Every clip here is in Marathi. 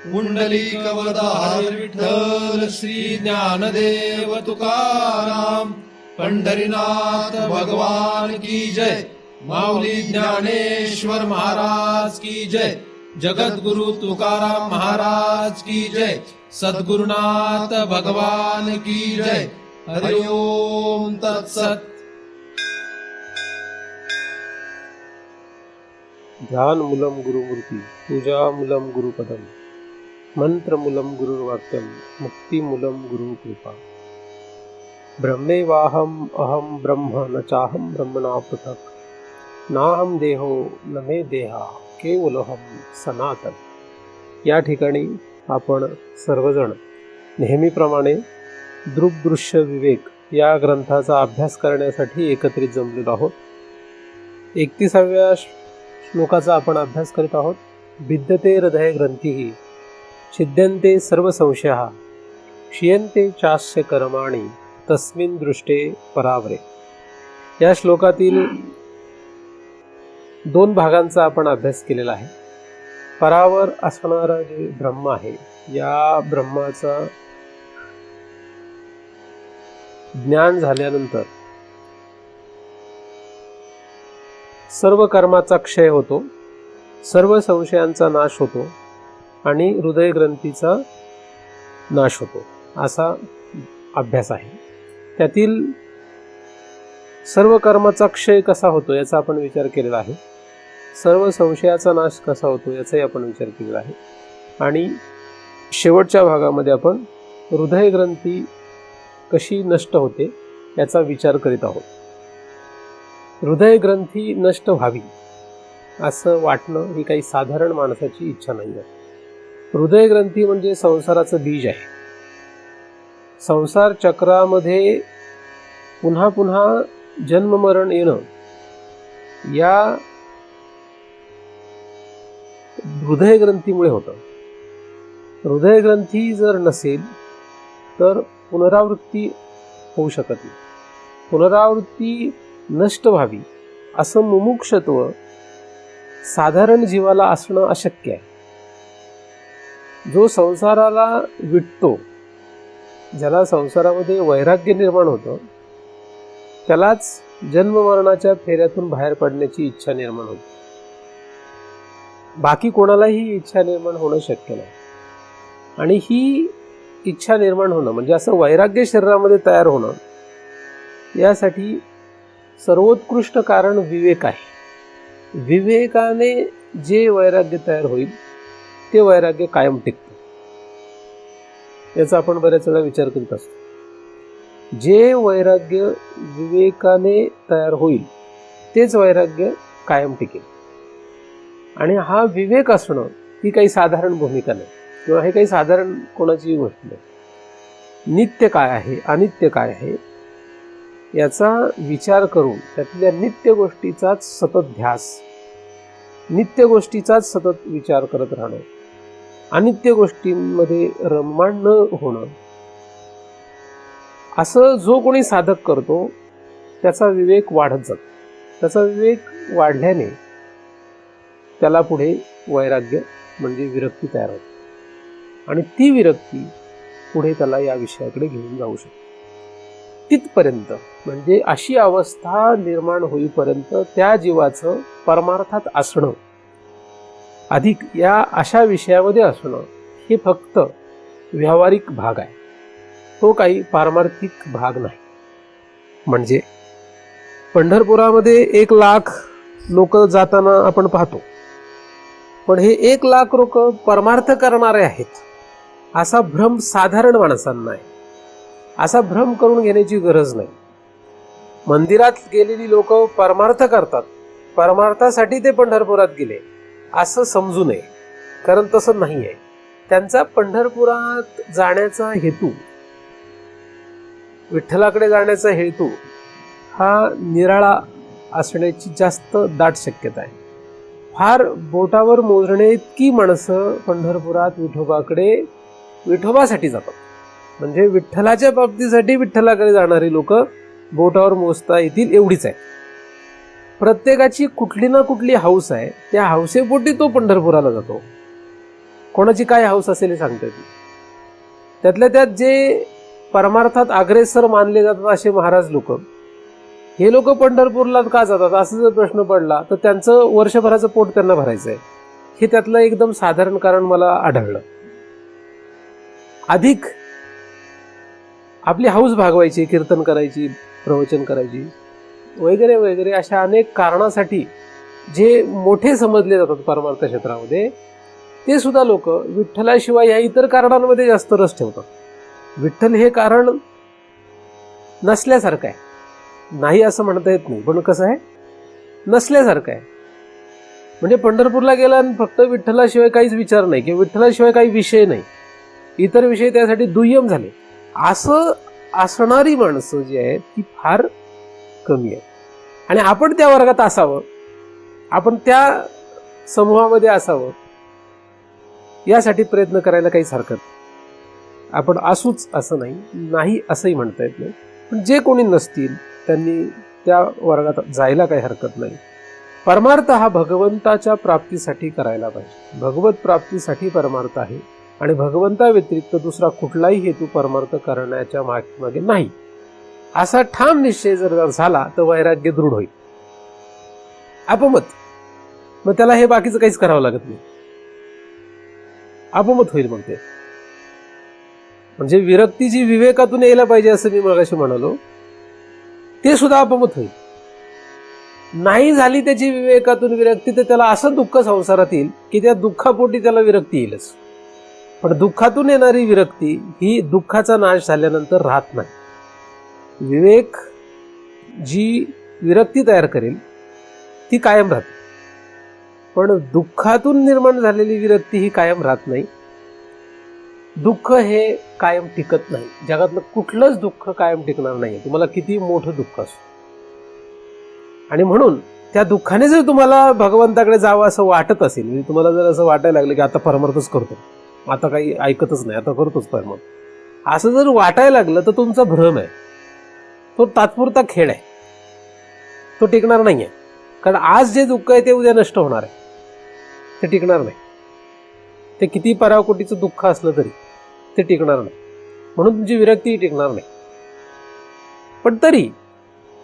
पुंडलिकवरदा हरी विठ्ठल श्री ज्ञानदेव तुकाराम पंढरीनाथ भगवान की जय। माऊली ज्ञानेश्वर महाराज की जय। जगद्गुरु तुकाराम महाराज की जय। सद्गुरुनाथ भगवान की जय। हरि ओम तत्सत। ध्यानमूलं गुरुमूर्ती, पूजामूलं गुरुपदम, मंत्रमूलं गुरुर्वाक्यम, मुक्तिमूलं गुरुकृपा। ब्रह्मेवाहम अहम ब्रह्म न चाहम ब्रह्मणा पृथक्, नाहम देहो न मे देहा केवलोहम सनातन। या ठिकाणी आपण सर्वजण नेहमीप्रमाणे दृग्दृश्य विवेक या ग्रंथाचा अभ्यास करण्यासाठी एकत्रित जमलेलो आहोत। 31व्या श्लोकाचा आपण अभ्यास करीत आहोत। विद्यते हृदय ग्रंथी छिद्यन्ते सर्व संशया क्षीयन्ते चास्य कर्माणि तस्मिन् दृष्टे परावरे। या श्लोकातील 2 भागांचा आपण अभ्यास केलेला आहे। परावर असणारा जे ब्रह्म आहे, या ब्रह्माचा ज्ञान झाल्यानंतर सर्व कर्माचा क्षय होतो, सर्व संशयांचा नाश होतो आणि हृदय ग्रंथीचा नाश होतो, असा अभ्यास आहे। त्यातील सर्व कर्माचा क्षय कसा होतो याचा आपण विचार केलेला आहे। सर्व संशयाचा नाश कसा होतो याचाही आपण विचार केलेला आहे। आणि शेवटच्या भागामध्ये आपण हृदय ग्रंथी कशी नष्ट होते याचा विचार करीत आहोत। हृदय ग्रंथी नष्ट व्हावी असं वाटणं ही काही साधारण माणसाची इच्छा नाही आहे। हृदय ग्रंथी म्हणजे संसाराचं बीज आहे। संसार चक्रामध्ये पुन्हा पुन्हा जन्म मरण येणं या हृदय ग्रंथीमुळे होतं। हृदय ग्रंथी जर नसेल तर पुनरावृत्ती होऊ शकत नाही। पुनरावृत्ती नष्ट व्हावी असं मुमुक्षत्व साधारण जीवाला असणं अशक्य आहे। जो संसाराला विटतो, ज्याला संसारामध्ये वैराग्य निर्माण होतं, त्यालाच जन्म मरणाच्या फेऱ्यातून बाहेर पडण्याची इच्छा निर्माण होते। बाकी कोणालाही ही इच्छा निर्माण होणं शक्य नाही। आणि ही इच्छा निर्माण होणं म्हणजे असं वैराग्य शरीरामध्ये तयार होणं, यासाठी सर्वोत्कृष्ट कारण विवेक आहे। विवेकाने जे वैराग्य तयार होईल ते वैराग्य कायम टिकतं। याचा आपण बऱ्याच वेळा विचार करीत असतो। जे वैराग्य विवेकाने तयार होईल तेच वैराग्य कायम टिकेल। आणि हा विवेक असणं ही काही साधारण भूमिका नाही, किंवा हे काही साधारण कोणाची गोष्ट नाही। नित्य काय आहे, अनित्य काय आहे याचा विचार करून त्यातल्या नित्य गोष्टीचाच सतत ध्यास, नित्य गोष्टीचाच सतत विचार करत राहणं, अनित्य गोष्टींमध्ये रममाण न होणं, असं जो कोणी साधक करतो त्याचा विवेक वाढत जातो। त्याचा विवेक वाढल्याने त्याला पुढे वैराग्य म्हणजे विरक्ती तयार होते आणि ती विरक्ती पुढे त्याला या विषयाकडे घेऊन जाऊ शकते। तिथपर्यंत म्हणजे अशी अवस्था निर्माण होईपर्यंत त्या जीवाचं परमार्थात असणं, अधिक या अशा विषयामध्ये असणं, हे फक्त व्यावहारिक भाग आहे, तो काही पारमार्थिक भाग नाही। म्हणजे पंढरपुरामध्ये 1 लाख लोक जाताना आपण पाहतो, पण हे 1 लाख लोक परमार्थ करणारे आहेत असा भ्रम साधारण माणसांना आहे। असा भ्रम करून घेण्याची गरज नाही। मंदिरात गेलेली लोक परमार्थ करतात, परमार्थासाठी ते पंढरपुरात गेले असं समजू नये, कारण तसं नाही आहे। त्यांचा पंढरपुरात जाण्याचा हेतू, विठ्ठलाकडे जाण्याचा हेतू हा निराळा असण्याची जास्त दाट शक्यता आहे। फार बोटावर मोजणे इतकी माणसं पंढरपुरात विठोबासाठी जातात। म्हणजे विठ्ठलाच्या प्राप्तीसाठी विठ्ठलाकडे जाणारी लोक बोटावर मोजता येतील एवढीच आहे। प्रत्येकाची कुठली ना कुठली हौस आहे, त्या हौसेपोटी तो पंढरपुराला जातो। कोणाची काय हौस असेल हे सांगता येत नाही. त्यातल्या त्यात जे परमार्थात अग्रेसर मानले जातात असे महाराज लोक, हे लोक पंढरपूरला का जातात असं जर प्रश्न पडला तर त्यांचं वर्षभराचं पोट त्यांना भरायचं आहे. हे त्यातलं एकदम साधारण कारण मला आढळलं. अधिक आपली हौस भागवायची, कीर्तन करायची, प्रवचन करायची वगैरे वगैरे अशा अनेक कारणासाठी जे मोठे समजले जातात परमार्थ क्षेत्रामध्ये, ते सुद्धा लोक विठ्ठलाशिवाय या इतर कारणांमध्ये जास्त रस ठेवतात. विठ्ठल हे कारण नसल्यासारखं आहे, नाही असं म्हणता येत नाही, पण कसं आहे, नसल्यासारखं आहे. म्हणजे पंढरपूरला गेला आणि फक्त विठ्ठलाशिवाय काहीच विचार नाही किंवा विठ्ठलाशिवाय काही विषय नाही, इतर विषय त्यासाठी दुय्यम झाले, असं असणारी माणसं जी आहेत ती फार कमी आहे. आणि आपण त्या वर्गात असावं, आपण त्या समूहामध्ये असावं यासाठी प्रयत्न करायला काहीच हरकत नाही. आपण असूच असं नाही असंही म्हणता येत नाही, पण जे कोणी नसतील त्यांनी त्या वर्गात जायला काही हरकत नाही. परमार्थ हा भगवंताच्या प्राप्तीसाठी करायला पाहिजे. भगवत प्राप्तीसाठी परमार्थ आहे आणि भगवंता व्यतिरिक्त दुसरा कुठलाही हेतू परमार्थ करण्याच्या मागे नाही, असा ठाम निश्चय जर झाला तर वैराग्य दृढ होईल. अपमत, मग त्याला हे बाकीचं काहीच करावं लागत नाही, अपमत होईल. मग ते म्हणजे विरक्ती जी विवेकातून यायला पाहिजे असं मी मगाशी म्हणालो, ते सुद्धा अपमत होईल. नाही झाली त्याची विवेकातून विरक्ती तर त्याला असं दुःख संसारात येईल की त्या दुःखापोटी त्याला विरक्ती येईलच. पण दुःखातून येणारी विरक्ती ही दुःखाचा नाश झाल्यानंतर राहत नाही. विवेक जी विरक्ती तयार करेल ती कायम राहते, पण दुःखातून निर्माण झालेली विरक्ती ही कायम राहत नाही. दुःख हे कायम टिकत नाही. जगातलं कुठलंच दुःख कायम टिकणार नाही, तुम्हाला किती मोठं दुःख असो. आणि म्हणून त्या दुःखाने जर तुम्हाला भगवंताकडे जावं असं वाटत असेल, म्हणजे तुम्हाला जर असं वाटायला लागलं की आता परमार्थच करतो, आता काही ऐकतच नाही, आता करतोच परमार्थ, असं जर वाटायला लागलं तर तुमचा भ्रम आहे, तो तात्पुरता खेळ आहे, तो टिकणार नाही आहे. कारण आज जे दुःख आहे ते उद्या नष्ट होणार आहे, ते टिकणार नाही. ते किती पराकोटीचं दुःख असलं तरी ते टिकणार नाही, म्हणून तुमची विरक्ती टिकणार नाही. पण तरी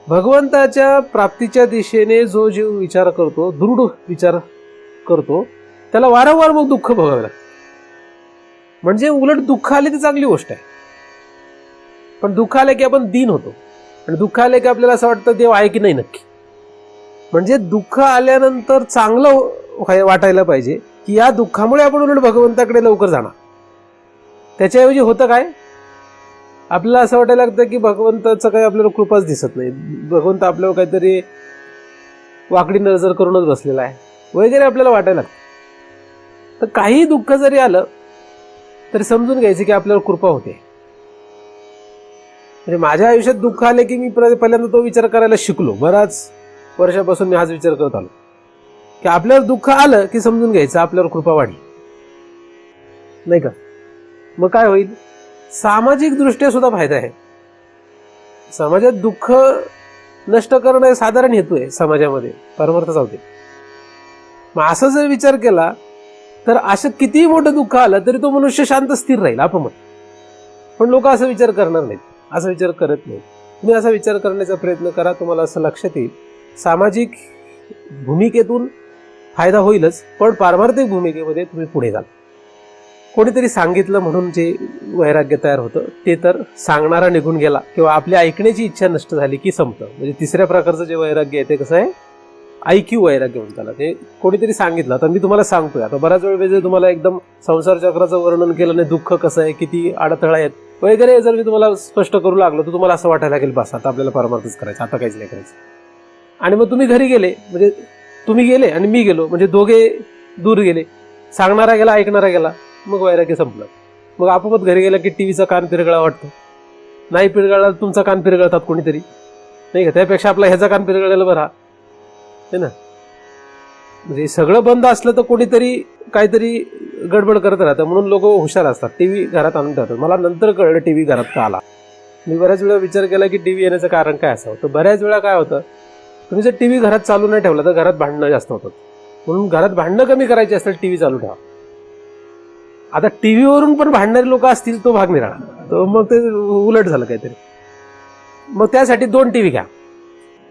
भगवंताच्या प्राप्तीच्या दिशेने जो जीव विचार करतो, दृढ विचार करतो, त्याला वारंवार मग दुःख भोगावे लागतं. म्हणजे उलट दुःख आले ती चांगली गोष्ट आहे, पण दुःख आले की आपण दीन होतो आणि दुःख आले की आपल्याला असं वाटतं देव आहे की नाही नक्की. म्हणजे दुःख आल्यानंतर चांगलं वाटायला पाहिजे की या दुःखामुळे आपण उलट भगवंताकडे लवकर जाणार. त्याच्याऐवजी होतं काय, आपल्याला असं वाटायला लागतं की भगवंताचं काही आपल्याला कृपाच दिसत नाही, भगवंत आपल्यावर काहीतरी वाकडी नजर करूनच बसलेला आहे वगैरे आपल्याला वाटायला लागतं. तर काही दुःख जरी आलं तरी समजून घ्यायचं की आपल्यावर कृपा होते. म्हणजे माझ्या आयुष्यात दुःख आले की मी पहिल्यांदा तो विचार करायला शिकलो. बराच वर्षापासून मी हाच विचार करत आलो की आपल्यावर दुःख आलं की समजून घ्यायचं आपल्यावर कृपा वाढली, नाही का. मग काय होईल, सामाजिक दृष्ट्या सुद्धा फायदा आहे. समाजात दुःख नष्ट करणं साधारण हेतू आहे समाजामध्ये, परमार्थ चावते. मग असं जर विचार केला तर असं कितीही मोठं दुःख आलं तरी तो मनुष्य शांत स्थिर राहील, अपमत. पण लोक असा विचार करणार नाहीत, असा विचार करत नाहीत. तुम्ही असा विचार करण्याचा प्रयत्न करा, तुम्हाला असं लक्षात येईल सामाजिक भूमिकेतून फायदा होईलच, पण पारमार्थिक भूमिकेमध्ये तुम्ही पुढे जाल. कोणीतरी सांगितलं म्हणून जे वैराग्य तयार होतं ते तर सांगणारा निघून गेला किंवा आपली ऐकण्याची इच्छा नष्ट झाली की संपतं. म्हणजे तिसऱ्या प्रकारचं जे वैराग्य आहे ते कसं आहे, ऐक्यू वैराग्य म्हणतात त्याला. ते कोणीतरी सांगितलं, आता मी तुम्हाला सांगतोय. आता बऱ्याच वेळ तुम्हाला एकदम संसार चक्राचं वर्णन केलं नाही, दुःख कसं आहे, किती अडथळा आहेत वगैरे जर मी तुम्हाला स्पष्ट करू लागलो तर तुम्हाला असं वाटायला लागेल बस आता आपल्याला परमार्थच करायचं, आता काहीच नाही करायचं. आणि मग तुम्ही घरी गेले, म्हणजे तुम्ही गेले आणि मी गेलो, म्हणजे दोघे दूर गेले, सांगणारा गेला ऐकणारा गेला, मग वैराग्य संपलं. मग आपोआप घरी गेला की टीव्हीचा कान पिरगळा वाटतो, नाही पिरगळला तुमचा कान पिरगळतात कोणीतरी, नाही का. त्यापेक्षा आपला ह्याचा कान पिरगळलेला बरा आहे ना. म्हणजे सगळं बंद असलं तर कोणीतरी काहीतरी गडबड करत राहतं, म्हणून लोक हुशार असतात, टीव्ही घरात आणून ठेवतात. मला नंतर कळलं टीव्ही घरात का आला. मी बऱ्याच वेळा विचार केला की टीव्ही येण्याचं कारण काय असावं. तर बऱ्याच वेळा काय होतं, तुम्ही जर टीव्ही घरात चालू नाही ठेवला तर घरात भांडणं जास्त होतात. म्हणून घरात भांडणं कमी करायची असतात टीव्ही चालू ठेवा. आता टीव्हीवरून पण भांडणारे लोक असतील तो भाग निराळा, तो मग ते उलट झालं काहीतरी. मग त्यासाठी 2 टीव्ही घ्या,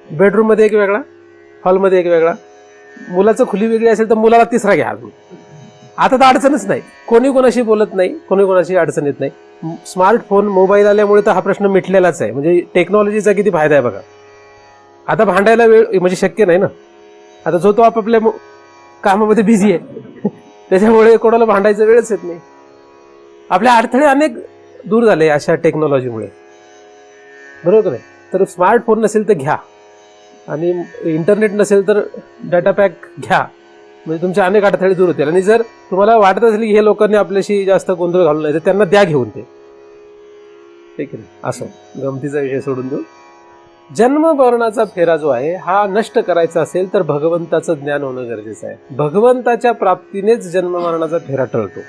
बेडरूम मध्ये एक वेगळा, हॉलमध्ये एक वेगळा. मुलाचं खुली वेगळी असेल तर मुलाला 3रा घ्या अजून. आता तर अडचणच नाही, कोणी कोणाशी बोलत नाही, कोणी कोणाशी अडचण येत नाही. स्मार्टफोन मोबाईल आल्यामुळे तर हा प्रश्न मिटलेलाच आहे. म्हणजे टेक्नॉलॉजीचा किती फायदा आहे बघा. आता भांडायला वेळ म्हणजे शक्य नाही ना. आता जो तो आपापल्या कामामध्ये बिझी आहे त्याच्यामुळे कोणाला भांडायचा वेळच येत नाही. आपले अडथळे अनेक दूर झाले अशा टेक्नॉलॉजीमुळे, बरोबर नाही. तर स्मार्टफोन नसेल तर घ्या, आणि इंटरनेट नसेल तर डाटा पॅक घ्या, म्हणजे तुमचे अनेक अडथळे दूर होतील. आणि जर तुम्हाला वाटत असेल की हे लोकांनी आपल्याशी जास्त गोंधळ घालू नये तर त्यांना द्या घेऊन ते, ठीक आहे. असं गमतीचा विषय सोडून देऊ. जन्म मरणाचा फेरा जो आहे हा नष्ट करायचा असेल तर भगवंताचं ज्ञान होणं गरजेचं आहे. भगवंताच्या प्राप्तीनेच जन्म मरणाचा फेरा टळतो.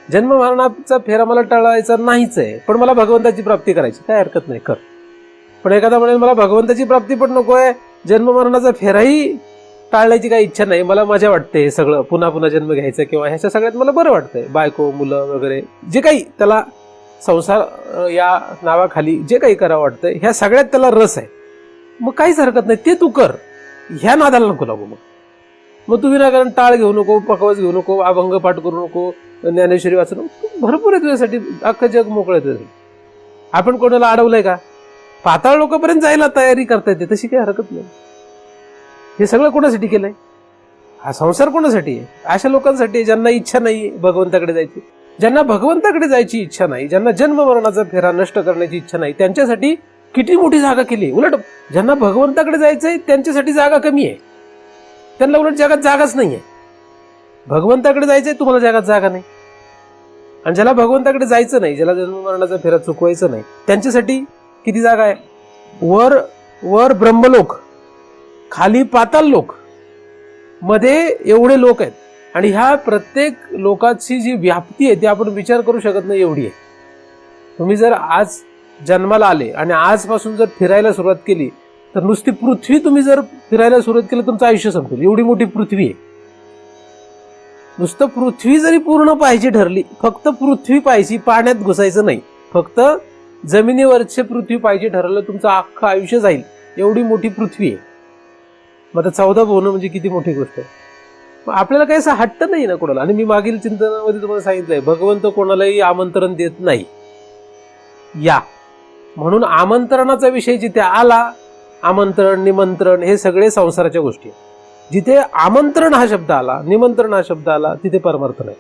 जन्म मरणाचा फेरा मला टळायचा नाहीच आहे, पण मला भगवंताची प्राप्ती करायची, काय हरकत नाही, कर. पण एखादा म्हणेल मला भगवंताची प्राप्ती पण नको आहे, जन्म मरणाचा फेराही टाळण्याची काही इच्छा नाही, मला मजा वाटते हे सगळं पुन्हा पुन्हा जन्म घ्यायचं, किंवा ह्याच्या सगळ्यात मला बरं वाटतंय, बायको मुलं वगैरे जे काही त्याला संसार या नावाखाली जे काही करावं वाटतंय ह्या सगळ्यात त्याला रस आहे, मग काहीच हरकत नाही, ते तू कर. ह्या नादाला नको लागू. मग तू विनाकारण टाळ घेऊ नको, पकवाज घेऊ नको, अभंग पाठ करू नको, ज्ञानेश्वरी वाचू नको. भरपूर आहे तुझ्यासाठी, अख्खं जग मोकळं आहे तुझ्यासाठी. आपण कोणाला अडवलंय का? पाताळ लोकांपर्यंत जायला तयारी करता येते, तशी काही हरकत नाही. हे सगळं कोणासाठी केलंय? हा संसार कोणासाठी आहे? अशा लोकांसाठी ज्यांना इच्छा नाही भगवंताकडे जायची, ज्यांना भगवंताकडे जायची इच्छा नाही, ज्यांना जन्म मरणाचा फेरा नष्ट करण्याची इच्छा नाही, त्यांच्यासाठी किती मोठी जागा केली. उलट ज्यांना भगवंताकडे जायचंय त्यांच्यासाठी जागा कमी आहे, त्यांना उलट जगात जागाच नाहीये. भगवंताकडे जायचंय, तुम्हाला जगात जागा नाही. आणि ज्याला भगवंताकडे जायचं नाही, ज्याला जन्म मरणाचा फेरा चुकवायचं नाही, त्यांच्यासाठी किती जागा आहे. वर वर ब्रह्मलोक, खाली पाताल लोक, मध्ये एवढे लोक आहेत. आणि ह्या प्रत्येक लोकाची जी व्याप्ती आहे ती आपण विचार करू शकत नाही, एवढी आहे. तुम्ही जर आज जन्माला आले आणि आजपासून जर फिरायला सुरुवात केली तर नुसती पृथ्वी तुम्ही जर फिरायला सुरुवात केली तुमचं आयुष्य संपेल, एवढी मोठी पृथ्वी आहे. नुसतं पृथ्वी जरी पूर्ण पाहायची ठरली, फक्त पृथ्वी पाहायची, पाण्यात घुसायचं नाही, फक्त जमिनीवरचे पृथ्वी पाहिजे ठरवलं, तुमचं अख्खं आयुष्य जाईल, एवढी मोठी पृथ्वी आहे. मग आता 14 होणं म्हणजे किती मोठी गोष्ट आहे. मग आपल्याला काही असं हट्ट नाही ना कोणाला. आणि मी मागील चिंतनामध्ये तुम्हाला सांगितलंय, भगवंत कोणालाही आमंत्रण देत नाही या, म्हणून आमंत्रणाचा विषय जिथे आला, आमंत्रण निमंत्रण हे सगळे संसाराच्या गोष्टी आहेत. जिथे आमंत्रण हा शब्द आला, निमंत्रण हा शब्द आला, तिथे परमार्थ नाही.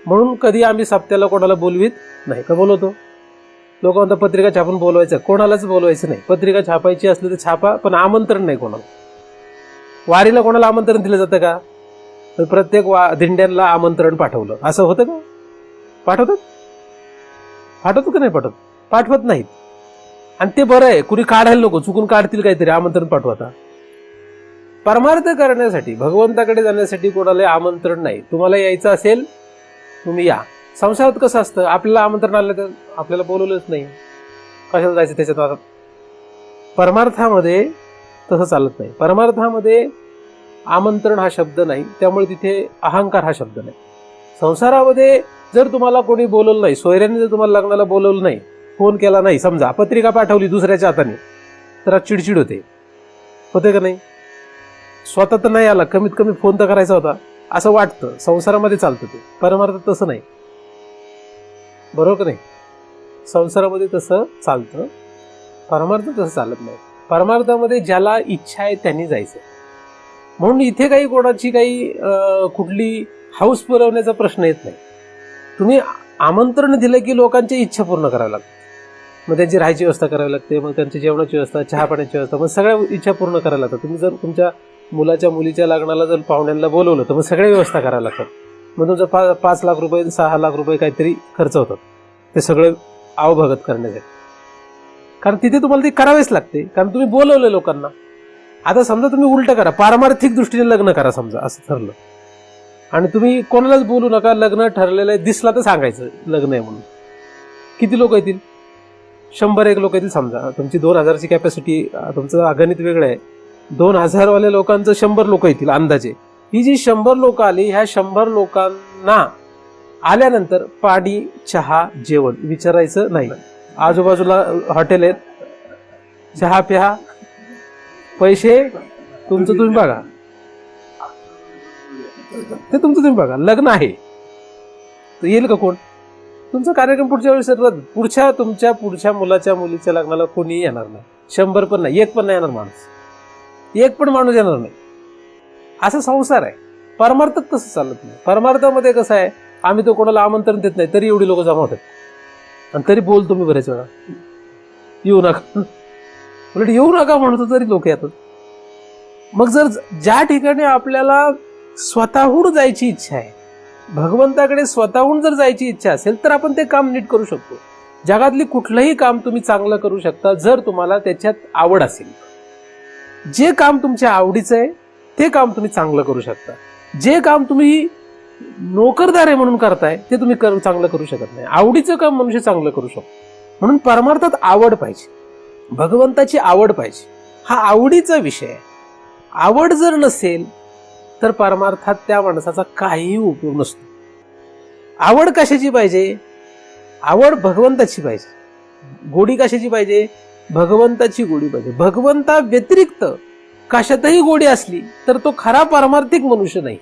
म्हणून कधी आम्ही सप्त्याला कोणाला बोलवीत नाही. का बोलवतो? लोक म्हणतात पत्रिका छापून बोलवायचं, कोणालाच बोलवायचं नाही. पत्रिका छापायची असली तर छापा, पण आमंत्रण नाही कोणाला. वारीला कोणाला आमंत्रण दिलं जातं का? प्रत्येक दिंड्यांना आमंत्रण पाठवलं, असं होतं का? पाठवतात का नाही पाठवत? पाठवत नाहीत. आणि ते बरं आहे, कुणी काढायला नको, चुकून काढतील काहीतरी, आमंत्रण पाठवता. परमार्थ करण्यासाठी, भगवंताकडे जाण्यासाठी कोणाला आमंत्रण नाही. तुम्हाला यायचं असेल तुम्ही या. संसारात कसं असतं, आपल्याला आमंत्रण आलं तर आपल्याला बोलवलंच नाही, कशाला जायचं त्याच्यात. परमार्थामध्ये तसं चालत नाही. परमार्थामध्ये आमंत्रण हा शब्द नाही, त्यामुळे तिथे अहंकार हा शब्द नाही. संसारामध्ये जर तुम्हाला कोणी बोलवलं नाही, सोयऱ्याने जर तुम्हाला लग्नाला बोलवलं नाही, फोन केला नाही, समजा पत्रिका पाठवली दुसऱ्याच्या हाताने, तर आज चिडचिड होते का नाही? स्वतः तर नाही आला, कमीत कमी फोन तर करायचा होता, असं वाटतं. संसारामध्ये चालतं ते. परमार्थात तसं नाही, बरोबर का नाही? संसारामध्ये तसं चालतं, परमार्थ तसं चालत नाही. परमार्थामध्ये ज्याला इच्छा आहे त्यांनी जायचं. म्हणून इथे काही कोणाची काही कुठली हाऊस पुरवण्याचा प्रश्न येत नाही. तुम्ही आमंत्रण दिलं की लोकांची इच्छा पूर्ण करावी लागते. मग त्यांची राहायची व्यवस्था करावी लागते, मग त्यांची जेवणाची व्यवस्था, चहा पाण्याची व्यवस्था, मग सगळ्या इच्छा पूर्ण करायला लागतात. तुम्ही जर तुमच्या मुलाच्या मुलीच्या लग्नाला जर पाहुण्यांना बोलवलं तर मग सगळ्या व्यवस्था करायला लागतात. मग तुमचं 5 लाख रुपये 6 लाख रुपये काहीतरी खर्च होतात ते सगळं आवभगत करण्यासाठी. कारण तिथे तुम्हाला ते करावेच लागते, कारण तुम्ही बोलवले लोकांना. आता समजा तुम्ही उलट करा, पारमार्थिक दृष्टीने लग्न करा समजा, असं ठरलं, आणि तुम्ही कोणालाच बोलू नका, लग्न ठरलेलं आहे, दिसला तर सांगायचं लग्न आहे म्हणून. किती लोक येतील? 100-1 लोक येतील समजा. तुमची 2000ची कॅपॅसिटी, तुमचं गणित वेगळं आहे. 2000 वाल्या लोकांचं 100 लोक येतील अंदाजे. ही जी 100 लोक आली, ह्या 100 लोकांना आल्यानंतर पाणी, चहा, जेवण विचारायचं नाही. आजूबाजूला हॉटेल आहेत, चहा प्या, पैसे तुमचं तुम्ही बघा, ते तुमचं तुम्ही बघा. लग्न आहे तर येईल का कोण? तुमचा कार्यक्रम पुढच्या वेळेस पुढच्या मुलाच्या मुलीच्या लग्नाला कोणी येणार नाही. 100 पण नाही, 1 पण नाही येणार माणूस, 1 पण माणूस येणार नाही. असा संसार आहे. परमार्थात तसं चालत नाही. परमार्थामध्ये कसं आहे, आम्ही तो कोणाला आमंत्रण देत नाही तरी एवढी लोक जमा होतात, आणि तरी बोलतो मी बरेच वेळा येऊ नका, उलट येऊ नका म्हणतो तरी लोक येतात. मग जर ज्या ठिकाणी आपल्याला स्वतःहून जायची इच्छा आहे, भगवंताकडे स्वतःहून जर जायची इच्छा असेल तर आपण ते काम नीट करू शकतो. जगातली कुठलंही काम तुम्ही चांगलं करू शकता जर तुम्हाला त्याच्यात आवड असेल. जे काम तुमच्या आवडीचं आहे ते काम तुम्ही चांगलं करू शकता. जे काम तुम्ही नोकरदार आहे म्हणून करताय ते तुम्ही चांगलं करू शकत नाही. आवडीचं काम मनुष्य चांगलं करू शकतो. म्हणून परमार्थात आवड पाहिजे, भगवंताची आवड पाहिजे. हा आवडीचा विषय आहे. आवड जर नसेल तर परमार्थात त्या माणसाचा काहीही उपयोग नसतो. आवड कशाची पाहिजे? आवड भगवंताची पाहिजे. गोडी कशाची पाहिजे? भगवंताची गोडी पाहिजे. भगवंता व्यतिरिक्त कशातही गोडी असली तर तो खरा पारमार्थिक मनुष्य नाही.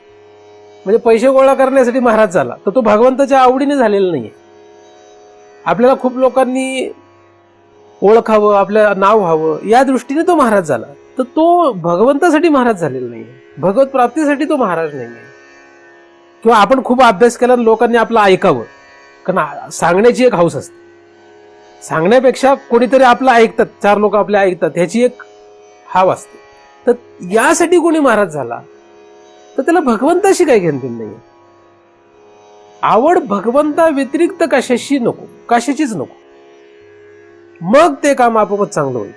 म्हणजे पैसे गोळा करण्यासाठी महाराज झाला तर तो भगवंताच्या आवडीने झालेला नाहीये. आपल्याला खूप लोकांनी ओळखावं, आपलं नाव व्हावं या दृष्टीने तो महाराज झाला, तर तो भगवंतासाठी महाराज झालेला नाहीये. भगवत प्राप्तीसाठी तो महाराज नाहीये. किंवा आपण खूप अभ्यास केला लोकांनी आपलं ऐकावं, कारण सांगण्याची एक हौस असते. सांगण्यापेक्षा कोणीतरी आपलं ऐकतात, 4 लोक आपले ऐकतात, ह्याची एक हाव असते. तर यासाठी कोणी महाराज झाला तर त्याला भगवंताशी काही घेणं नाहीये. आवड भगवंता व्यतिरिक्त कशाशी नको, कशाचीच नको. मग ते काम आपोआप चांगलं होईल.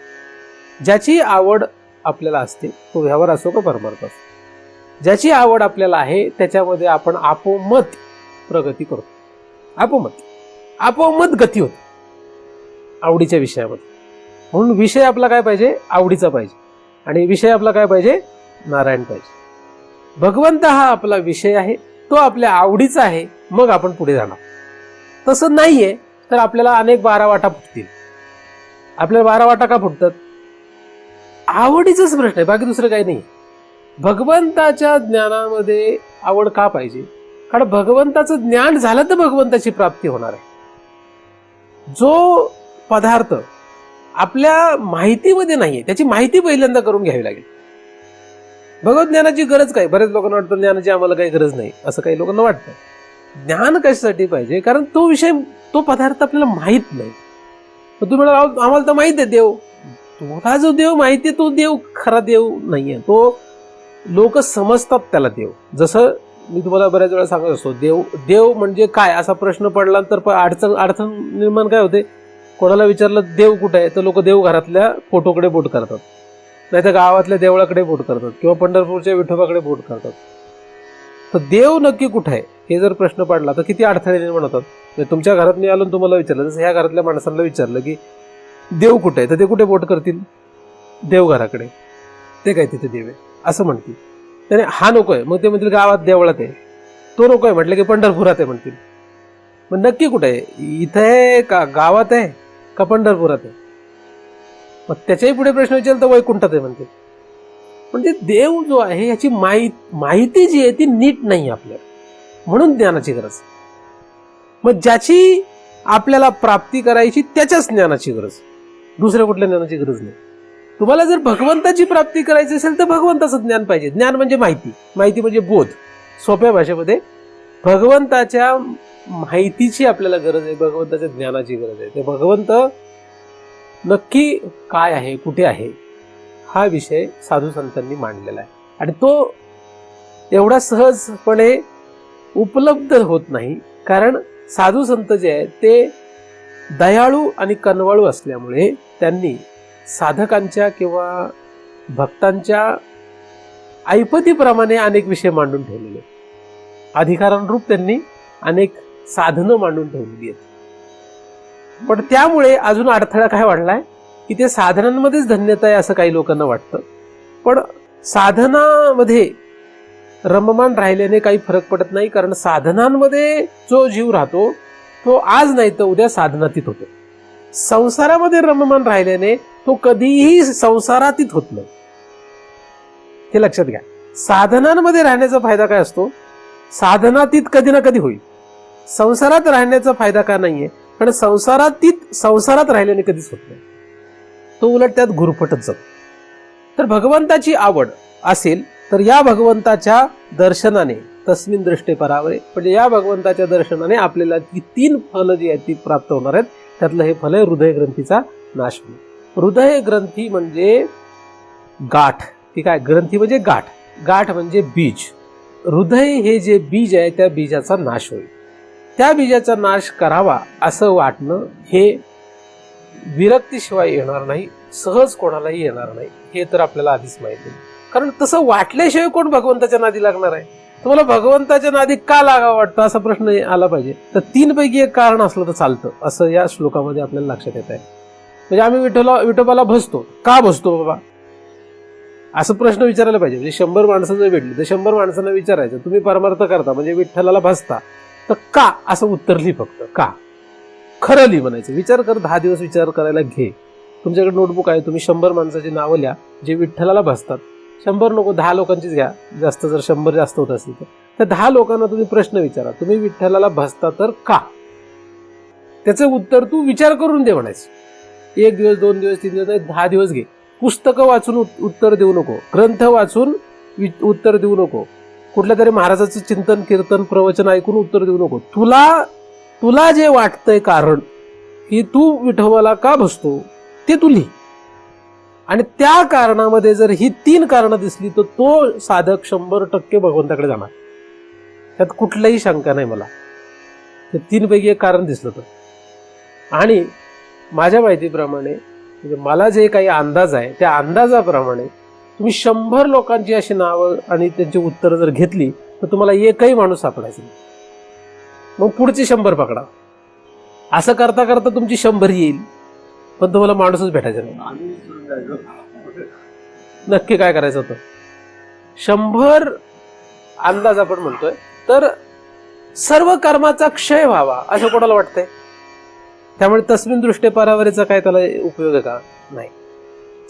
ज्याची आवड आपल्याला असते तो व्यवहार असो का परमार्थ असो, ज्याची आवड आपल्याला आहे त्याच्यामध्ये आपण आपोमत प्रगती करतो. आपोमत गती होते आवडीच्या विषयामध्ये. म्हणून विषय आपला काय पाहिजे? आवडीचा पाहिजे. आणि विषय आपला काय पाहिजे? नारायण पाहिजे. भगवंत हा आपला विषय आहे, तो आपल्या आवडीचा आहे, मग आपण पुढे जाणार. तसं नाहीये तर आपल्याला अनेक 12 वाटा फुटतील. आपल्याला 12 वाटा का फुटतात? आवडीचाच प्रश्न आहे, बाकी दुसरं काही नाही. भगवंताच्या ज्ञानामध्ये आवड का पाहिजे? कारण भगवंताचं ज्ञान झालं तर भगवंताची प्राप्ती होणार आहे. जो पदार्थ आपल्या माहितीमध्ये नाहीये त्याची माहिती पहिल्यांदा करून घ्यावी लागेल. भगवत ज्ञानाची गरज काय? बरेच लोकांना वाटतं ज्ञानाची आम्हाला काही गरज नाही, असं काही लोकांना वाटतं. ज्ञान कशासाठी पाहिजे? कारण तो विषय, तो पदार्थ आपल्याला माहित नाही. तुम्ही म्हणाल आम्हाला तर माहित आहे देव. तुला जो देव माहिती तो देव खरा देव नाहीये. तो लोक समजतात त्याला देव. जसं मी तुम्हाला बऱ्याच वेळा सांगत असतो, देव म्हणजे काय असा प्रश्न पडला तर अडचण निर्माण काय होते? कोणाला विचारलं देव कुठे आहे तर लोक देवघरातल्या फोटोकडे बोट करतात, नाही तर गावातल्या देवळाकडे बोट करतात, किंवा पंढरपूरच्या विठोबाकडे बोट करतात. तर देव नक्की कुठे आहे हे जर प्रश्न पडला तर किती अडथळे निर्माण होतात. तुमच्या घरात मी आलो तुम्हाला विचारलं, जसं ह्या घरातल्या माणसांना विचारलं की देव कुठे आहे तर ते कुठे बोट करतील? देवघराकडे. ते काय तिथे देव आहे असं म्हणतील. त्याने हा नको आहे मग ते म्हणतील गावात देवळात आहे. तो नको आहे म्हटलं की पंढरपुरात आहे म्हणतील. मग नक्की कुठे आहे? इथं आहे का गावात आहे का पंढरपुरात आहे? मग त्याच्याही पुढे प्रश्न विचारला तर वैकुंठात आहे म्हणते. म्हणजे देव जो आहे याची माहिती जी आहे ती नीट नाही आपल्याला, म्हणून ज्ञानाची गरज. मग ज्याची आपल्याला प्राप्ती करायची त्याच्याच ज्ञानाची गरज, दुसऱ्या कुठल्या ज्ञानाची गरज नाही. तुम्हाला जर भगवंताची प्राप्ती करायची असेल तर भगवंताचं ज्ञान पाहिजे. ज्ञान म्हणजे माहिती म्हणजे बोध. सोप्या भाषेमध्ये भगवंताच्या माहितीची आपल्याला गरज आहे, भगवंताच्या ज्ञानाची गरज आहे. ते भगवंत नक्की काय आहे, कुठे आहे, हा विषय साधू संतांनी मांडलेला आहे. आणि तो एवढा सहजपणे उपलब्ध होत नाही, कारण साधू संत जे आहेत ते दयाळू आणि कनवाळू असल्यामुळे त्यांनी साधकांच्या किंवा भक्तांच्या ऐपतीप्रमाणे अनेक विषय मांडून ठेवलेले. अधिकारांरूप त्यांनी अनेक साधनं मांडून ठेवलेली आहेत. पण त्यामुळे अजून अडथळा काय वाढलाय की ते साधनांमध्येच धन्यता आहे असं काही लोकांना वाटतं. पण साधनामध्ये रममान राहिल्याने काही फरक पडत नाही, कारण साधनांमध्ये जो जीव राहतो तो आज नाही तर उद्या साधनातीत होतो. संसारामध्ये रममान राहिल्याने तो कधीही संसारातीत होत नाही. हे लक्षात घ्या. साधनांमध्ये राहण्याचा फायदा काय असतो? साधनातीत कधी ना कधी होईल. संसारात राहण्याचा फायदा का नाहीये? कारण संसारात राहिल्याने कधीच होत नाही, तो उलट त्यात गुरफटत जातो. तर भगवंताची आवड असेल तर या भगवंताच्या दर्शनाने तस्मिन दृष्टे परावरे, म्हणजे या भगवंताच्या दर्शनाने आपल्याला ती 3 फलं जी आहेत ती प्राप्त होणार आहेत. त्यातलं हे फल आहे हृदय ग्रंथीचा नाश होईल. हृदय ग्रंथी म्हणजे गाठ. ठीक आहे, ग्रंथी म्हणजे गाठ, गाठ म्हणजे बीज. हृदय हे जे बीज आहे त्या बीजाचा नाश होईल. त्या बीजाचा नाश करावा असं वाटणं हे विरक्तीशिवाय येणार नाही, सहज कोणालाही येणार नाही. हे तर आपल्याला आधीच माहिती आहे. कारण तसं वाटल्याशिवाय कोण भगवंताच्या नादी लागणार आहे? तुम्हाला भगवंताच्या नादी का लागावं वाटतं असा प्रश्न आला पाहिजे. तर 3 पैकी एक कारण असलं तर चालतं असं या श्लोकामध्ये आपल्याला लक्षात येत आहे. म्हणजे आम्ही विठोबाला भजतो, का भजतो बाबा असं प्रश्न विचारायला पाहिजे. म्हणजे 100 माणसं जर भेटली तर 100 माणसांना विचारायचं तुम्ही परमार्थ करता म्हणजे विठ्ठलाला भजता तर का, असं उत्तर लिही. फक्त का खरं लिही म्हणायचं. विचार कर, 10 दिवस विचार करायला घे. तुमच्याकडे नोटबुक आहे, तुम्ही 100 माणसाची नावं लिहा जे विठ्ठलाला भजतात. 100 नको, 10 लोकांचीच घ्या. जास्त जर 100 जास्त होत असेल तर 10 लोकांना तुम्ही प्रश्न विचारा, तुम्ही विठ्ठलाला भजता तर का? त्याचं उत्तर तू विचार करून दे म्हणायचं. 1 दिवस 2 दिवस 3 दिवस नाही, 10 दिवस घे. पुस्तकं वाचून उत्तर देऊ नको, ग्रंथ वाचून उत्तर देऊ नको, कुठल्या तरी महाराजाचं चिंतन कीर्तन प्रवचन ऐकून उत्तर देऊ नको. तुला जे वाटतंय कारण की तू विठोबाला का भजतो ते तू लिही. आणि त्या कारणामध्ये जर ही 3 कारणं दिसली तर तो साधक 100% भगवंताकडे जाणार. त्यात कुठलीही शंका नाही मला. ते 3 पैकी एक कारण दिसलं तर. आणि माझ्या माहितीप्रमाणे म्हणजे मला जे काही अंदाज आहे त्या अंदाजाप्रमाणे तुम्ही 100 लोकांची अशी नावं आणि त्यांची उत्तरं जर घेतली तर तुम्हाला एकही माणूस सापडायचा नाही. मग पुढची 100 पकडा. असं करता करता तुमची 100 येईल पण तुम्हाला माणूसच भेटायचा नाही. नक्की काय करायचं होतं? 100 अंदाज आपण म्हणतोय तर सर्व कर्माचा क्षय व्हावा असं कोणाला वाटतंय? त्यामुळे तस्मिन दृष्टे परावरेचा काय त्याला उपयोग आहे का? नाही.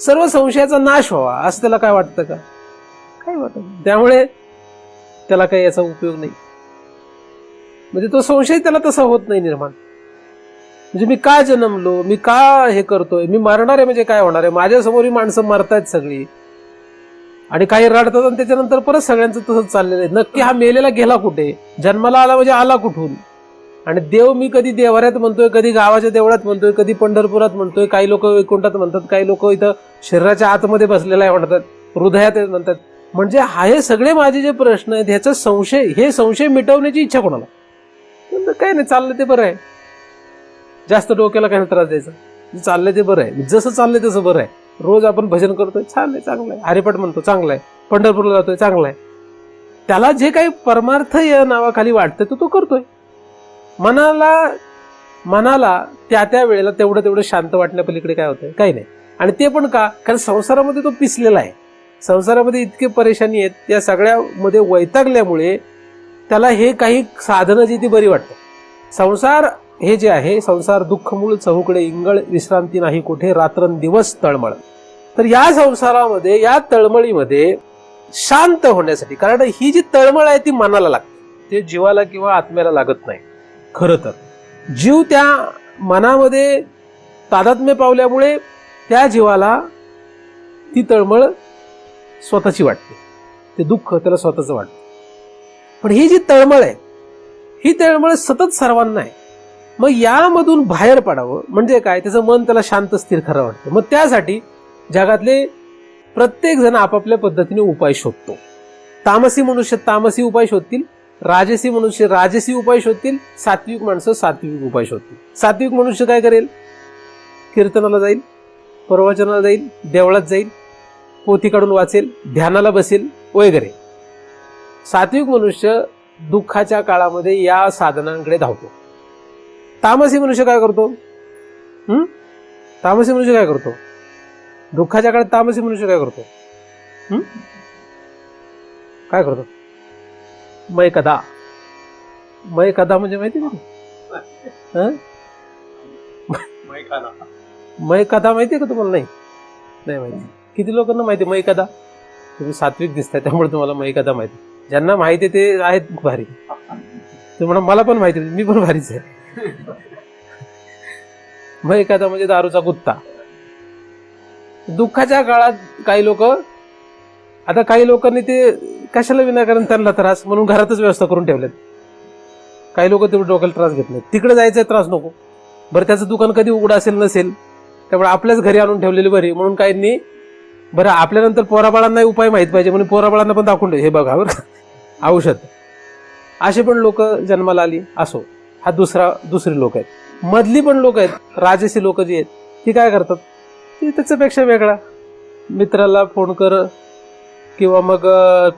सर्व संशयाचा नाश व्हावा असं त्याला काय वाटतं का? काही वाटत नाही. त्यामुळे त्याला काही याचा उपयोग नाही. म्हणजे तो संशय त्याला तसा होत नाही निर्माण. म्हणजे मी का जन्मलो, मी का हे करतोय, मी मरणार आहे म्हणजे काय होणार आहे, माझ्यासमोर ही माणसं मरतायत सगळी आणि काही रडतात आणि त्याच्यानंतर परत सगळ्यांचं तसंच चाललेलं आहे. नक्की हा मेलेला गेला कुठे? जन्माला आला म्हणजे आला कुठून? आणि देव मी कधी देवाऱ्यात म्हणतोय, कधी गावाच्या देवळात म्हणतोय, कधी पंढरपुरात म्हणतोय, काही लोक वैकुंठात म्हणतात, काही लोक इथं शरीराच्या आतमध्ये बसलेला आहे म्हणतात, हृदयात म्हणतात. म्हणजे हे सगळे माझे जे प्रश्न आहेत ह्याचा संशय, हे संशय मिटवण्याची इच्छा कोणाला? काय नाही, चाललं ते बरं आहे. जास्त डोक्याला काय त्रास द्यायचा? चाललंय ते बरं आहे, जसं चाललंय तसं बरं आहे. रोज आपण भजन करतोय, छान आहे, चांगलं आहे. हरिपाठ म्हणतो, चांगलं आहे. पंढरपूरला जातोय, चांगलं आहे. त्याला जे काही परमार्थ या नावाखाली वाटतंय तो करतोय. मनाला त्या वेळेला तेवढं शांत वाटण्यापलीकडे काय होतंय? काही नाही. आणि ते पण का? कारण संसारामध्ये तो पिसलेला आहे. संसारामध्ये इतके परेशानी आहेत, या सगळ्यामध्ये वैतागल्यामुळे त्याला हे काही साधनं जी ती बरी वाटतं. संसार हे जे आहे, संसार दुःखमूळ चहूकडे इंगळ, विश्रांती नाही कुठे, रात्रंदिवस तळमळ. तर या संसारामध्ये, या तळमळीमध्ये शांत होण्यासाठी, कारण ही जी तळमळ आहे ती मनाला लागते, ते जीवाला किंवा आत्म्याला लागत नाही. खरं तर जीव त्या मनामध्ये तादात्म्य पावल्यामुळे त्या जीवाला ती तळमळ स्वतःची वाटते, ते दुःख त्याला स्वतःच वाटतं. पण ही जी तळमळ आहे, ही तळमळ सतत सर्वांना आहे. मग यामधून बाहेर पडावं म्हणजे काय? त्याचं मन त्याला शांत स्थिर खरं वाटतं. मग त्यासाठी जगातले प्रत्येक जण आपापल्या पद्धतीने उपाय शोधतो. तामसी मनुष्य तामसी उपाय शोधतील, राजसी मनुष्य राजसी उपाय शोधतील, सात्विक माणसं सात्विक उपाय शोधतील. सात्विक मनुष्य काय करेल? कीर्तनाला जाईल, प्रवचनाला जाईल, देवळात जाईल, पोथी काढून वाचेल, ध्यानाला बसेल वगैरे. सात्विक मनुष्य दुःखाच्या काळामध्ये या साधनांकडे धावतो. तामसी मनुष्य काय करतो? तामसी मनुष्य काय करतो? दुःखाच्या काळात तामसी मनुष्य काय करतो? काय करतो? मय कदा. मय कदा म्हणजे माहिती का? मय कदा माहितीये का तुम्हाला? नाही नाही माहिती. किती लोकांना माहिती मय कदा? तुम्ही सात्विक दिसताय त्यामुळे तुम्हाला मय कदा माहिती. ज्यांना माहिती ते आहेत भारी. तुम्ही म्हणा मला पण माहिती, मी पण भारीच आहे. मय कदा म्हणजे दारूचा गुत्ता. दुःखाच्या काळात काही लोक, आता काही लोकांनी ते कशाला विनाकारण त्यांना त्रास म्हणून घरातच व्यवस्था करून ठेवल्यात. काही लोक तेवढे डोक्याला त्रास घेत नाहीत. तिकडे जायचा त्रास नको. बरं त्याचं दुकान कधी उघडं असेल नसेल, त्यामुळे आपल्याच घरी आणून ठेवलेली बरी म्हणून काहींनी, बरं आपल्यानंतर पोराबाळांना उपाय माहित पाहिजे म्हणून पोराबाळांना पण दाखवून ठेव, हे बघा बरं औषध. असे पण लोक जन्माला आली. असो, हा दुसरी लोक आहेत. मधली पण लोक आहेत, राजसी लोक जी आहेत ती काय करतात, ती त्याच्यापेक्षा वेगळा. मित्राला फोन कर किंवा मग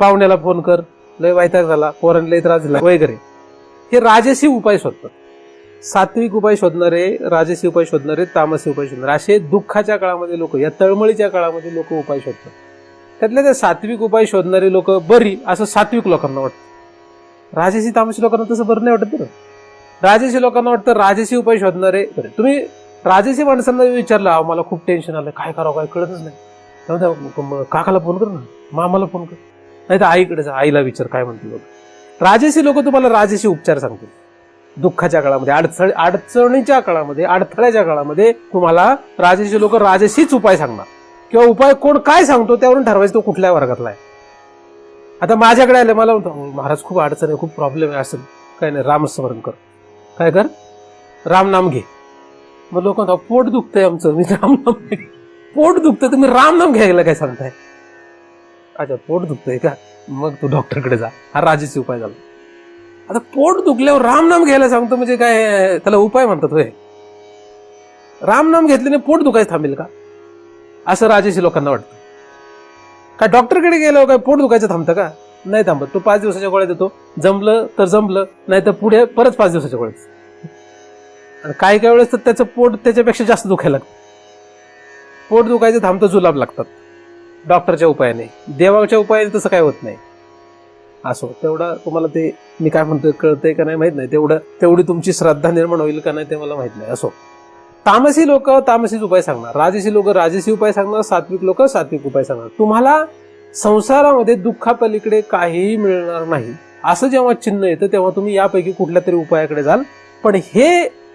पाहुण्याला फोन कर, लय वैताग झाला, पोरांना लय त्रास झाला वगैरे, हे राजसी उपाय शोधतात. सात्विक उपाय शोधणारे, राजसी उपाय शोधणारे, तामसी उपाय शोधणारे, असे दुःखाच्या काळामध्ये लोक, या तळमळीच्या काळामध्ये लोक उपाय शोधतात. त्यातले ते सात्विक उपाय शोधणारे लोक बरी असं सात्विक लोकांना वाटतं. राजसी तामसी लोकांना तसं बरं नाही वाटत. बरं राजसी लोकांना वाटतं राजसी उपाय शोधणारे बरे. तुम्ही राजसी माणसांना विचारलं, मला खूप टेन्शन आलं, काय करावं काय कळतच नाही, काकाला फोन कर ना, मामाला फोन कर, नाही तर आईकडे जा, आईला विचार काय म्हणते लोक. राजसी लोक तुम्हाला राजसी उपचार सांगतील. दुःखाच्या काळामध्ये, अडचणीच्या काळामध्ये, अडथळ्याच्या काळामध्ये तुम्हाला राजसी लोक राजसीच उपाय सांगणार. किंवा उपाय कोण काय सांगतो त्यावरून ठरवायचं तो कुठल्या वर्गातला आहे. आता माझ्याकडे आले, मला म्हणतो महाराज खूप अडचण आहे, खूप प्रॉब्लेम आहे, असेल काय नाही, रामस्मरण कर. काय कर? राम नाम घे. मग लोक म्हणतात पोट दुखतंय आमचं, मी रामनाम घे. पोट दुखतंय तुम्ही रामनाम घ्यायला काय सांगताय? अच्छा पोट दुखतंय का, मग तू डॉक्टरकडे जा. हा राजसी उपाय झाला. आता पोट दुखल्यावर रामनाम घ्यायला सांगतो म्हणजे काय, त्याला उपाय म्हणतात होय? रामनाम घेतल्याने पोट दुखायचं थांबेल का, असं राजसी लोकांना वाटतं. काय डॉक्टरकडे गेल्यावर काय पोट दुखायचं थांबतं का? नाही थांबत. तो 5 दिवसाच्या गोळ्या देतो, जमलं तर जमलं, नाही तर पुढे परत 5 दिवसाच्या गोळ्या. आणि काही काही वेळेस तर त्याचं पोट त्याच्यापेक्षा जास्त दुखायला लागतं. पोट दुखायचं थांबतं, जुलाब लागतात डॉक्टरच्या उपायाने. देवाच्या उपायाने तसं काय होत नाही. असो, तेवढा तुम्हाला ते मी काय म्हणतोय कळतंय का नाही माहित नाही, तेवढी तुमची श्रद्धा निर्माण होईल का नाही ते मला माहित नाही. असो, तामसी लोक तामसीच उपाय सांगणार, राजसी लोक राजसी उपाय सांगणार, सात्विक लोक सात्विक उपाय सांगणार. तुम्हाला संसारामध्ये दुःखापलीकडे काहीही मिळणार नाही असं जेव्हा चिन्ह येतं तेव्हा तुम्ही यापैकी कुठल्या तरी उपायाकडे जाल. पण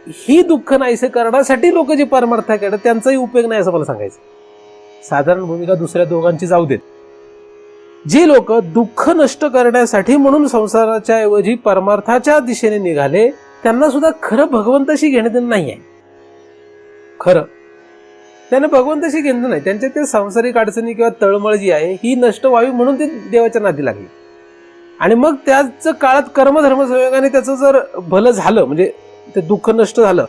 ही दुःख नाहीसे करण्यासाठी लोक जे परमार्थ करतात त्यांचाही उपयोग नाही असं मला सांगायचं. साधारण भूमिका दुसऱ्या दोघांची जाऊ देत. जे लोक दुःख नष्ट करण्यासाठी म्हणून संसाराच्या ऐवजी परमार्थाच्या दिशेने निघाले त्यांना सुद्धा खरं भगवंताशी घेणं देणं नाही आहे. खरं त्यांना भगवंताशी घेणं नाही. त्यांच्या ते सांसारिक अडचणी किंवा तळमळ जी आहे ही नष्ट व्हावी म्हणून ते देवाच्या नादी लागले. आणि मग त्याच काळात कर्मधर्म संयोगाने त्याचं जर भलं झालं म्हणजे ते दुःख नष्ट झालं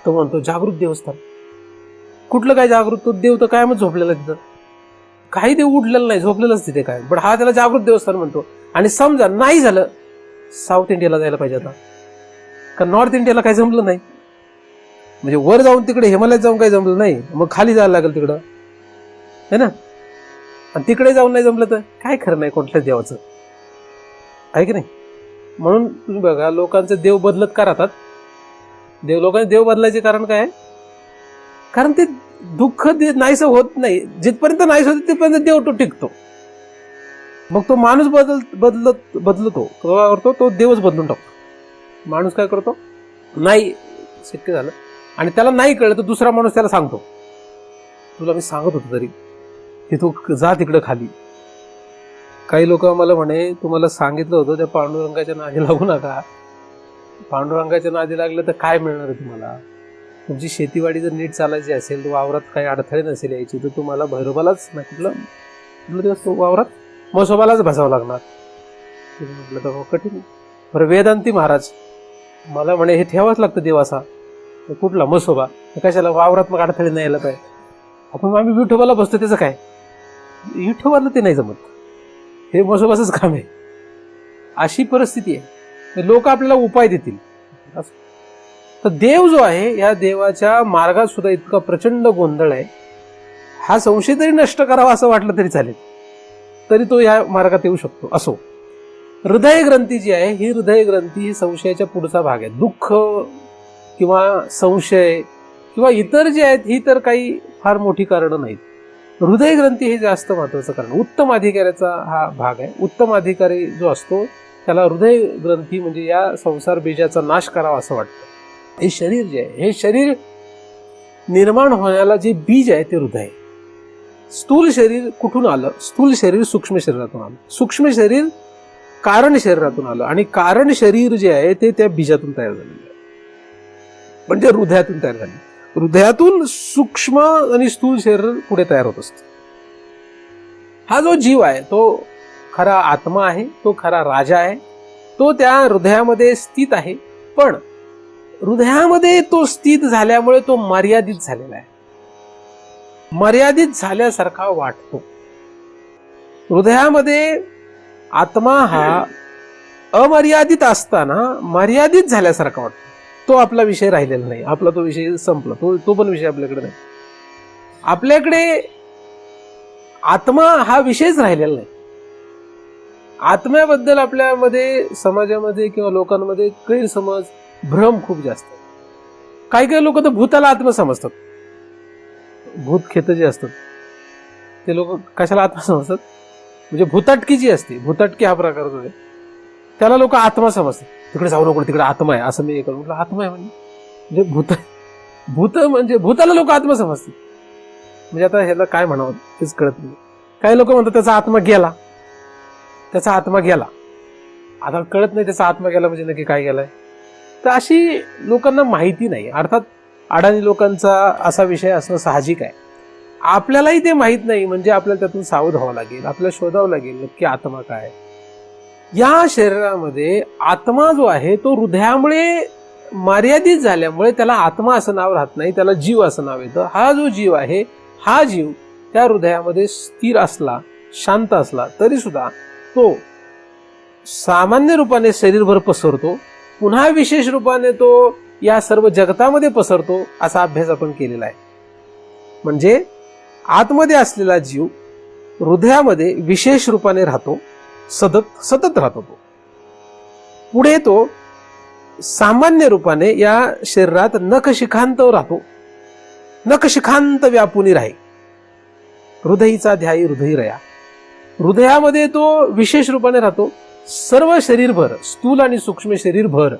तो म्हणतो जागृत देवस्थान. कुठलं काय जागृत, तो देव तर कायमच झोपलेला तिथं, काही देव उठलेला नाही, झोपलेलंच तिथे काय, पण हा त्याला जागृत देवस्थान म्हणतो. आणि समजा नाही झालं, साऊथ इंडियाला जायला पाहिजे आता, कारण नॉर्थ इंडियाला काही जमलं नाही, म्हणजे वर जाऊन तिकडे हिमालयात जाऊन काही जमलं नाही, मग खाली जायला लागेल तिकडं, है ना. आणि तिकडे जाऊन नाही जमलं तर काय खरं नाही कोणत्याच देवाचं, आहे की नाही. म्हणून तुम्ही बघा लोकांचे देव बदलत का राहतात. लोकांचे देव बदलायचे कारण काय आहे, कारण ते दुःख नाहीसं होत नाही, जिथपर्यंत नाहीस होत तिथपर्यंत देव तो टिकतो. मग तो माणूस बदलतो तो देवच बदलून टाकतो. माणूस काय करतो, नाही शक्य झालं आणि त्याला नाही कळलं तर दुसरा माणूस त्याला सांगतो, तुला मी सांगत होतो तरी की तू जा तिकडं खाली. काही लोक मला म्हणे तुम्हाला सांगितलं होतं त्या पांडुरंगाच्या नादी लागू नका, पांडुरंगाच्या नादी लागलं तर काय मिळणार आहे तुम्हाला. तुमची शेतीवाडी जर नीट चालायची असेल, वावरात काही अडथळे नसेल यायची, तर तुम्हाला भैरवालाच कुठलं दिवस वावरात मसोबालाच बसावं लागणार. म्हटलं तर कठीण. बरं वेदांती महाराज मला म्हणे हे ठेवाच लागतं देवासा, कुठला मसोबा, कशाला वावरात मग अडथळे नाही यायला पाहिजे. आपण आम्ही विठोबाला बसतो त्याचं काय, विठोबाला ते नाही जमत, हे मसोबाचंच काम आहे. अशी परिस्थिती आहे. लोक आपल्याला उपाय देतील. तर देव जो आहे या देवाच्या मार्गात सुद्धा इतका प्रचंड गोंधळ आहे. हा संशय तरी नष्ट करावा असं वाटलं तरी चालेल, तरी तो या मार्गात येऊ शकतो. असो, हृदय ग्रंथी जी आहे, ही हृदय ग्रंथी ही संशयाच्या पुढचा भाग आहे. दुःख किंवा संशय किंवा इतर जे आहेत ही तर काही फार मोठी कारणं नाहीत. हृदय ग्रंथी हे जास्त महत्वाचं कारण. उत्तम अधिकाऱ्याचा हा भाग आहे. उत्तम अधिकारी जो असतो त्याला हृदय ग्रंथी म्हणजे या संसार बीजाचा नाश करावा असं वाटतं. हे शरीर जे आहे, हे शरीर निर्माण होण्याला जे बीज आहे ते हृदय. स्थूल शरीर कुठून आलं? स्थूल शरीर सूक्ष्म शरीरातून आलं. सूक्ष्म शरीर कारण शरीरातून आलं आणि कारण शरीर जे आहे ते त्या बीजातून तयार झालेलं आहे, म्हणजे हृदयातून तयार झाले. हृदयातून सूक्ष्म आणि स्थूल शरीर पुढे तयार होत असतं. हा जो जीव आहे तो खरा आत्मा आहे, तो खरा राजा आहे, तो त्या हृदयामध्ये स्थित आहे. पण हृदयामध्ये तो स्थित झाल्यामुळे तो मर्यादित झालेला आहे, मर्यादित झाल्यासारखा वाटतो. हृदयामध्ये आत्मा हा अमर्यादित असताना मर्यादित झाल्यासारखा वाटतो. तो आपला विषय राहिलेला नाही, आपला तो विषय संपला, तो पण विषय आपल्याकडे नाही. आपल्याकडे आत्मा हा विषयच राहिलेला नाही. आत्म्याबद्दल आपल्यामध्ये, समाजामध्ये किंवा लोकांमध्ये गैरसमज, भ्रम खूप जास्त. काही काही लोक तर भूताला आत्मा समजतात. भूतखेत जे असतात ते लोक कशाला आत्मा समजतात? म्हणजे भूताटकी जी असते, भूताटकी हा प्रकार जो आहे त्याला लोक आत्मा समजतात. तिकडे जाऊ नको, तिकडे आत्मा आहे असं मी म्हटलं. आत्मा आहे म्हणजे भूत म्हणजे भूताला लोक आत्मा समजतात. म्हणजे आता ह्याला काय म्हणावं तेच कळत नाही. काही लोक म्हणतात त्याचा आत्मा गेला, त्याचा आत्मा गेला. आता कळत नाही त्याचा आत्मा गेला म्हणजे नक्की काय गेलाय. तर अशी लोकांना माहिती नाही. अर्थात अडाणी लोकांचा असा विषय असणं साहजिक आहे. आपल्यालाही ते माहीत नाही, म्हणजे आपल्याला त्यातून सावध व्हावं लागेल, आपल्याला शोधावं लागेल नक्की आत्मा काय. या शरीरामध्ये आत्मा जो आहे तो हृदयामुळे मर्यादित झाल्यामुळे त्याला आत्मा असं नाव राहत नाही, त्याला जीव असं नाव येतं. हा जो जीव आहे, हा जीव त्या हृदयामध्ये स्थिर असला, शांत असला तरी सुद्धा तो सामान्य रूपाने शरीरभर पसरतो, पुन्हा विशेष रूपाने तो या सर्व जगतामध्ये पसरतो. असा अभ्यास आपण केलेला आहे. म्हणजे आतमध्ये असलेला जीव हृदयामध्ये विशेष रूपाने राहतो, सतत राहतो. तो पुढे तो सामान्य रूपाने या शरीरात नखशिखांत राहतो, नखशिखांत व्यापुनी राहे. हृदयीचा ध्यायी हृदयीरया. हृदयामध्ये तो विशेष रूपाने राहतो. सर्व शरीरभर, स्थूल आणि सूक्ष्म शरीरभर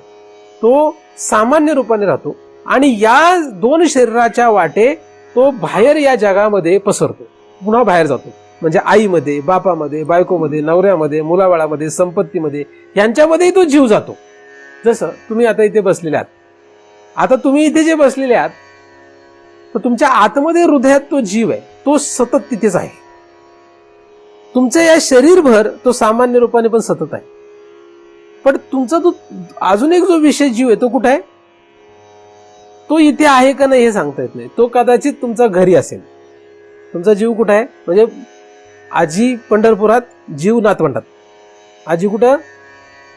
तो सामान्य रूपाने राहतो आणि या दोन शरीराच्या वाटे तो बाहेर या जगामध्ये पसरतो, पुन्हा बाहेर जातो. म्हणजे आईमध्ये, बापामध्ये, बायकोमध्ये, नवऱ्यामध्ये, मुलाबाळामध्ये, संपत्तीमध्ये, यांच्यामध्येही तो जीव जातो. जसं तुम्ही आता इथे बसलेले आहात. आता तुम्ही इथे जे बसलेले आहात तर तुमच्या आतमध्ये हृदयात तो जीव आहे, तो सतत तिथेच आहे. तुमचं या शरीरभर तो सामान्य रूपाने पण सतत आहे. पण तुमचा तो अजून एक जो विशेष जीव आहे तो कुठे आहे? तो इथे आहे का नाही हे सांगता येत नाही. तो कदाचित तुमचा घरी असेल. तुमचा जीव कुठे आहे? म्हणजे आजी पंढरपुरात, जीव नातवंडात. आजी कुठं?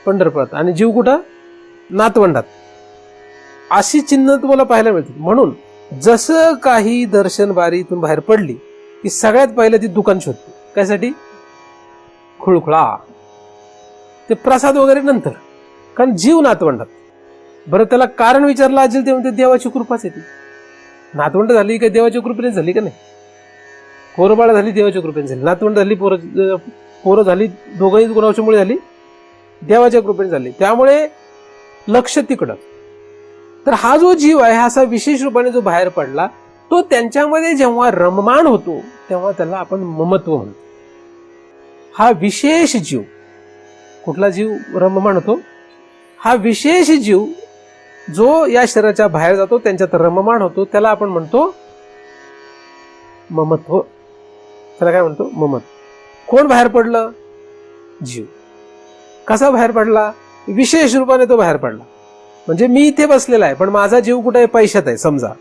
पंढरपुरात. आणि जीव कुठं? नातवंडात. अशी चिन्ह तुम्हाला पाहायला मिळतील. म्हणून जसं काही दर्शन बारीतून बाहेर पडली की सगळ्यात पहिलं ती दुकान शोधते. कायसाठी? खुळखुळा. ते प्रसाद वगैरे नंतर, कारण जीव नातवंडात. बरं, त्याला कारण विचारलं असेल ते म्हणते देवाची कृपाच येते. नातवंड झाली का देवाच्या कृपेने झाली का नाही? पोरबाळ झाली देवाच्या कृपेने झाली. नातवंड झाली, पोरं झाली, दोघंही गुणाच्यामुळे झाली, देवाच्या कृपेने झाली. त्यामुळे लक्ष तिकडं. तर हा जो जीव आहे, हा असा विशेष रूपाने जो बाहेर पडला, तो त्यांच्यामध्ये जेव्हा रममाण होतो तेव्हा त्याला आपण ममत्व म्हणतो. हा विशेष जीव, कुठला जीव रममाण होतो? हा विशेष जीव जो या शरीराच्या बाहेर जातो, त्यांच्यात रममाण होतो, त्याला आपण म्हणतो ममत्व. त्याला काय म्हणतो? ममत्व. कोण बाहेर पडलं? जीव. कसा बाहेर पडला? विशेष रूपाने तो बाहेर पडला. म्हणजे मी इथे बसलेला आहे पण माझा जीव कुठे आहे? पैशात आहे समजा.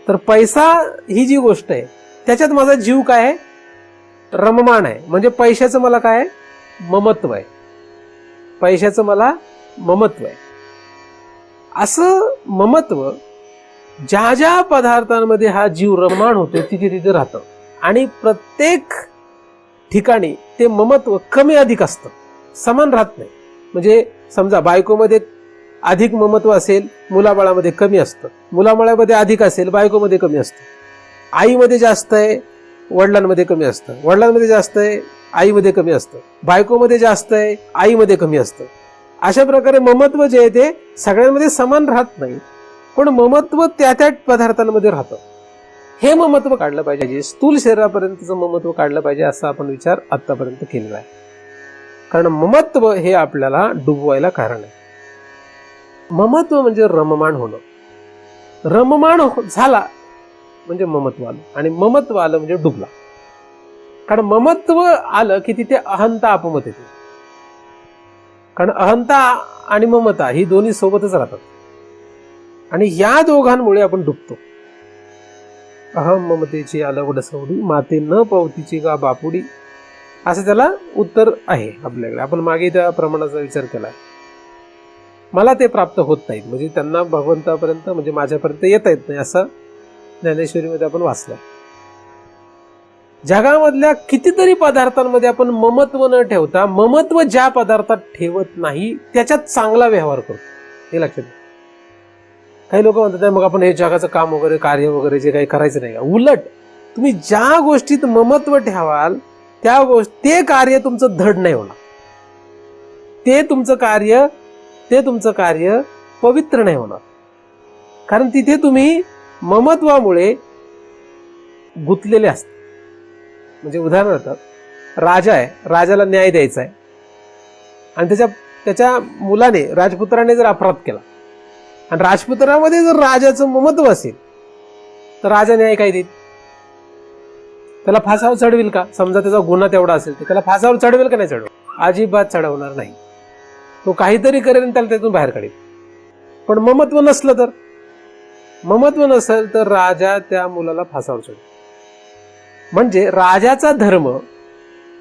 तर पैसा ही जी गोष्ट आहे त्याच्यात माझा जीव काय आहे? रममाण आहे. म्हणजे पैशाचं मला काय आहे? ममत्व आहे. पैशाचं मला ममत्व आहे. असं ममत्व ज्या ज्या पदार्थांमध्ये हा जीव रममाण होतो तिथे तिथे राहतं आणि प्रत्येक ठिकाणी ते ममत्व कमी अधिक असतं. समान राहत नाही. म्हणजे समजा बायकोमध्ये अधिक ममत्व असेल, मुलाबाळामध्ये कमी असतं. मुलाबाळामध्ये अधिक असेल, बायकोमध्ये कमी असतं. आईमध्ये जास्त आहे, वडिलांमध्ये कमी असतं. वडिलांमध्ये जास्त आहे, आईमध्ये कमी असतं. बायकोमध्ये जास्त आहे, आईमध्ये कमी असतं. अशा प्रकारे ममत्व जे आहे ते सगळ्यांमध्ये समान राहत नाही, पण ममत्व त्या त्या पदार्थांमध्ये राहतं. हे ममत्व काढलं पाहिजे, स्थूल शरीरापर्यंतचं ममत्व काढलं पाहिजे, असा आपण विचार आतापर्यंत केलेला आहे. कारण ममत्व हे आपल्याला डुबवायला कारण आहे. ममत्व म्हणजे रममाण होणं. रममाण झाला म्हणजे ममत्व आलं, आणि ममत्व आलं म्हणजे डुबला. कारण ममत्व आलं की तिथे अहंता अपमत येते. कारण अहंता आणि ममता ही दोन्ही सोबतच राहतात, आणि या दोघांमुळे आपण डुबतो. अहम ममतेची अलवड सवडी, माते न पवतीची गा बापुडी, असं त्याला उत्तर आहे आपल्याकडे. आपण मागे त्या प्रमाणाचा विचार केला. मला ते प्राप्त होत नाहीत, म्हणजे त्यांना भगवंतापर्यंत म्हणजे माझ्यापर्यंत येता येत नाही, असं ज्ञानेश्वरीमध्ये आपण वाचलं. जगामधल्या कितीतरी पदार्थांमध्ये आपण ममत्व न ठेवता ममत्व ज्या पदार्थात ठेवत नाही त्याच्यात चांगला व्यवहार करतो, हे लक्षात घ्या. काही लोक म्हणतात मग आपण हे जगाचं काम वगैरे कार्य वगैरे जे काही करायचं नाही का. उलट तुम्ही ज्या गोष्टीत ममत्व ठेवाल त्या ते कार्य तुमचं धड नाही होणार. ते तुमचं कार्य पवित्र नाही होणार. कारण तिथे तुम्ही ममत्वामुळे गुंतलेले असतात. म्हणजे उदाहरणार्थ राजा आहे, राजाला न्याय द्यायचा आहे, आणि त्याच्या मुलाने राजपुत्राने जर अपराध केला आणि राजपुत्रामध्ये जर राजाचं ममत्व असेल तर राजा न्याय काय देईल? त्याला फासावर चढवेल का? समजा त्याचा गुन्हा तेवढा असेल तर त्याला फासावर चढवेल का नाही चढवेल? अजिबात चढवणार नाही. तो काहीतरी करेल आणि त्याला त्यातून बाहेर काढेल. पण ममत्व नसेल तर राजा त्या मुलाला फासावर चढवेल. म्हणजे राजाचा धर्म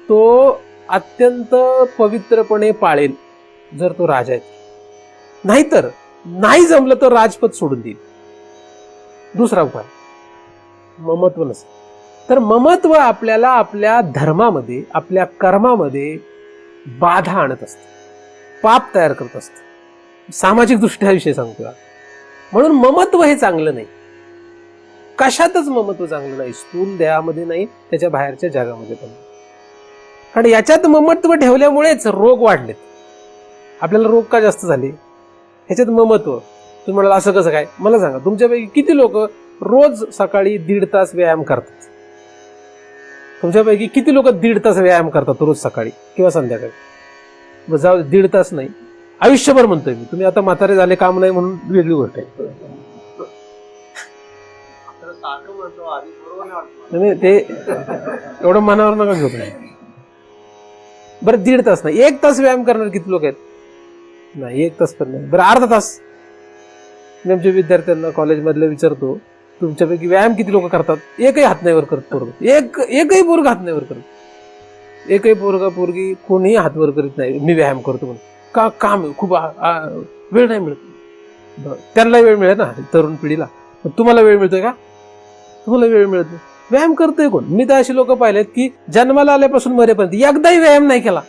तो अत्यंत पवित्रपणे पाळेल जर तो राजा आहे. नाहीतर नाही जमलं तर राजपद सोडून देईल. दुसरा उपाय ममत्व नसेल तर ममत्व आपल्याला आपल्या धर्मामध्ये आपल्या कर्मामध्ये बाधा आणत असतं, पाप तयार करत असतं. सामाजिक दृष्ट्या विषय सांगतो. म्हणून ममत्व हे चांगलं नाही. कशातच ममत्व चांगलं नाही, स्थूल देहामध्ये नाही, त्याच्या बाहेरच्या जगामध्ये पण. कारण याच्यात ममत्व ठेवल्यामुळेच रोग वाढलेत. आपल्याला रोग का जास्त झाले? ह्याच्यात ममत्व. तुम्ही म्हणाला असं कसं काय? मला सांगा, तुमच्यापैकी किती लोक रोज सकाळी 1.5 तास व्यायाम करतात? तुमच्यापैकी किती लोक 1.5 तास व्यायाम करतात रोज सकाळी किंवा संध्याकाळी? जाऊ 1.5 तास नाही, आयुष्यभर म्हणतोय मी. तुम्ही आता म्हातारे झाले, काम नाही म्हणून वेगळी गोष्ट आहे. ते एवढं मनावर नका घेऊ. बरं 1.5 तास नाही, 1 तास व्यायाम करणार किती लोक आहेत? नाही, 1 तास पण नाही. बरं अर्धा तास. मी आमच्या विद्यार्थ्यांना कॉलेजमधलं विचारतो, तुमच्यापैकी व्यायाम किती लोक करतात? एकही हात नाही वर करत पोरग. एकही पोरग हात नाही वर करत. एकही पोरगी कोणीही हात वर करीत नाही मी व्यायाम करतो म्हणून. का? काम खूप वेळ नाही मिळत. त्यांना वेळ मिळेल ना, तरुण पिढीला. तुम्हाला वेळ मिळतोय का? तुम्हाला वेळ मिळत नाही. व्यायाम करतोय कोण? मी तर अशी लोक पाहिलेत की जन्माला आल्यापासून मरेपर्यंत एकदाही व्यायाम नाही केला.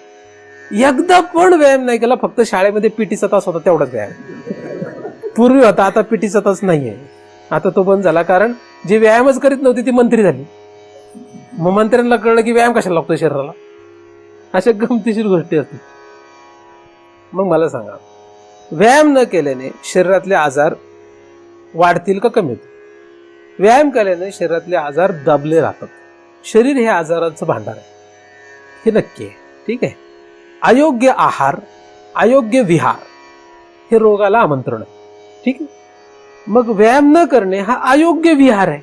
एकदा पण व्यायाम नाही केला. फक्त शाळेमध्ये पीटीचा तास होता तेवढाच व्यायाम पूर्वी होता. आता पीटीचा तास नाहीये. आता तो बंद झाला. कारण जे व्यायामच करीत नव्हती ती मंत्री झाली. मग मंत्र्यांना कळलं की व्यायाम कशाला लागतोय शरीराला. अशा गमतीशीर गोष्टी असतात. मग मला सांगा, व्यायाम न केल्याने शरीरातले आजार वाढतील का कमी होतील? व्यायाम केल्याने शरीरातले आजार दाबले राहतात. शरीर हे आजारांचं भांडार आहे, हे नक्की आहे. ठीक आहे. अयोग्य आहार, अयोग्य विहार हे रोगाला आमंत्रण आहे. ठीक आहे. मग व्यायाम न करणे हा अयोग्य विहार आहे.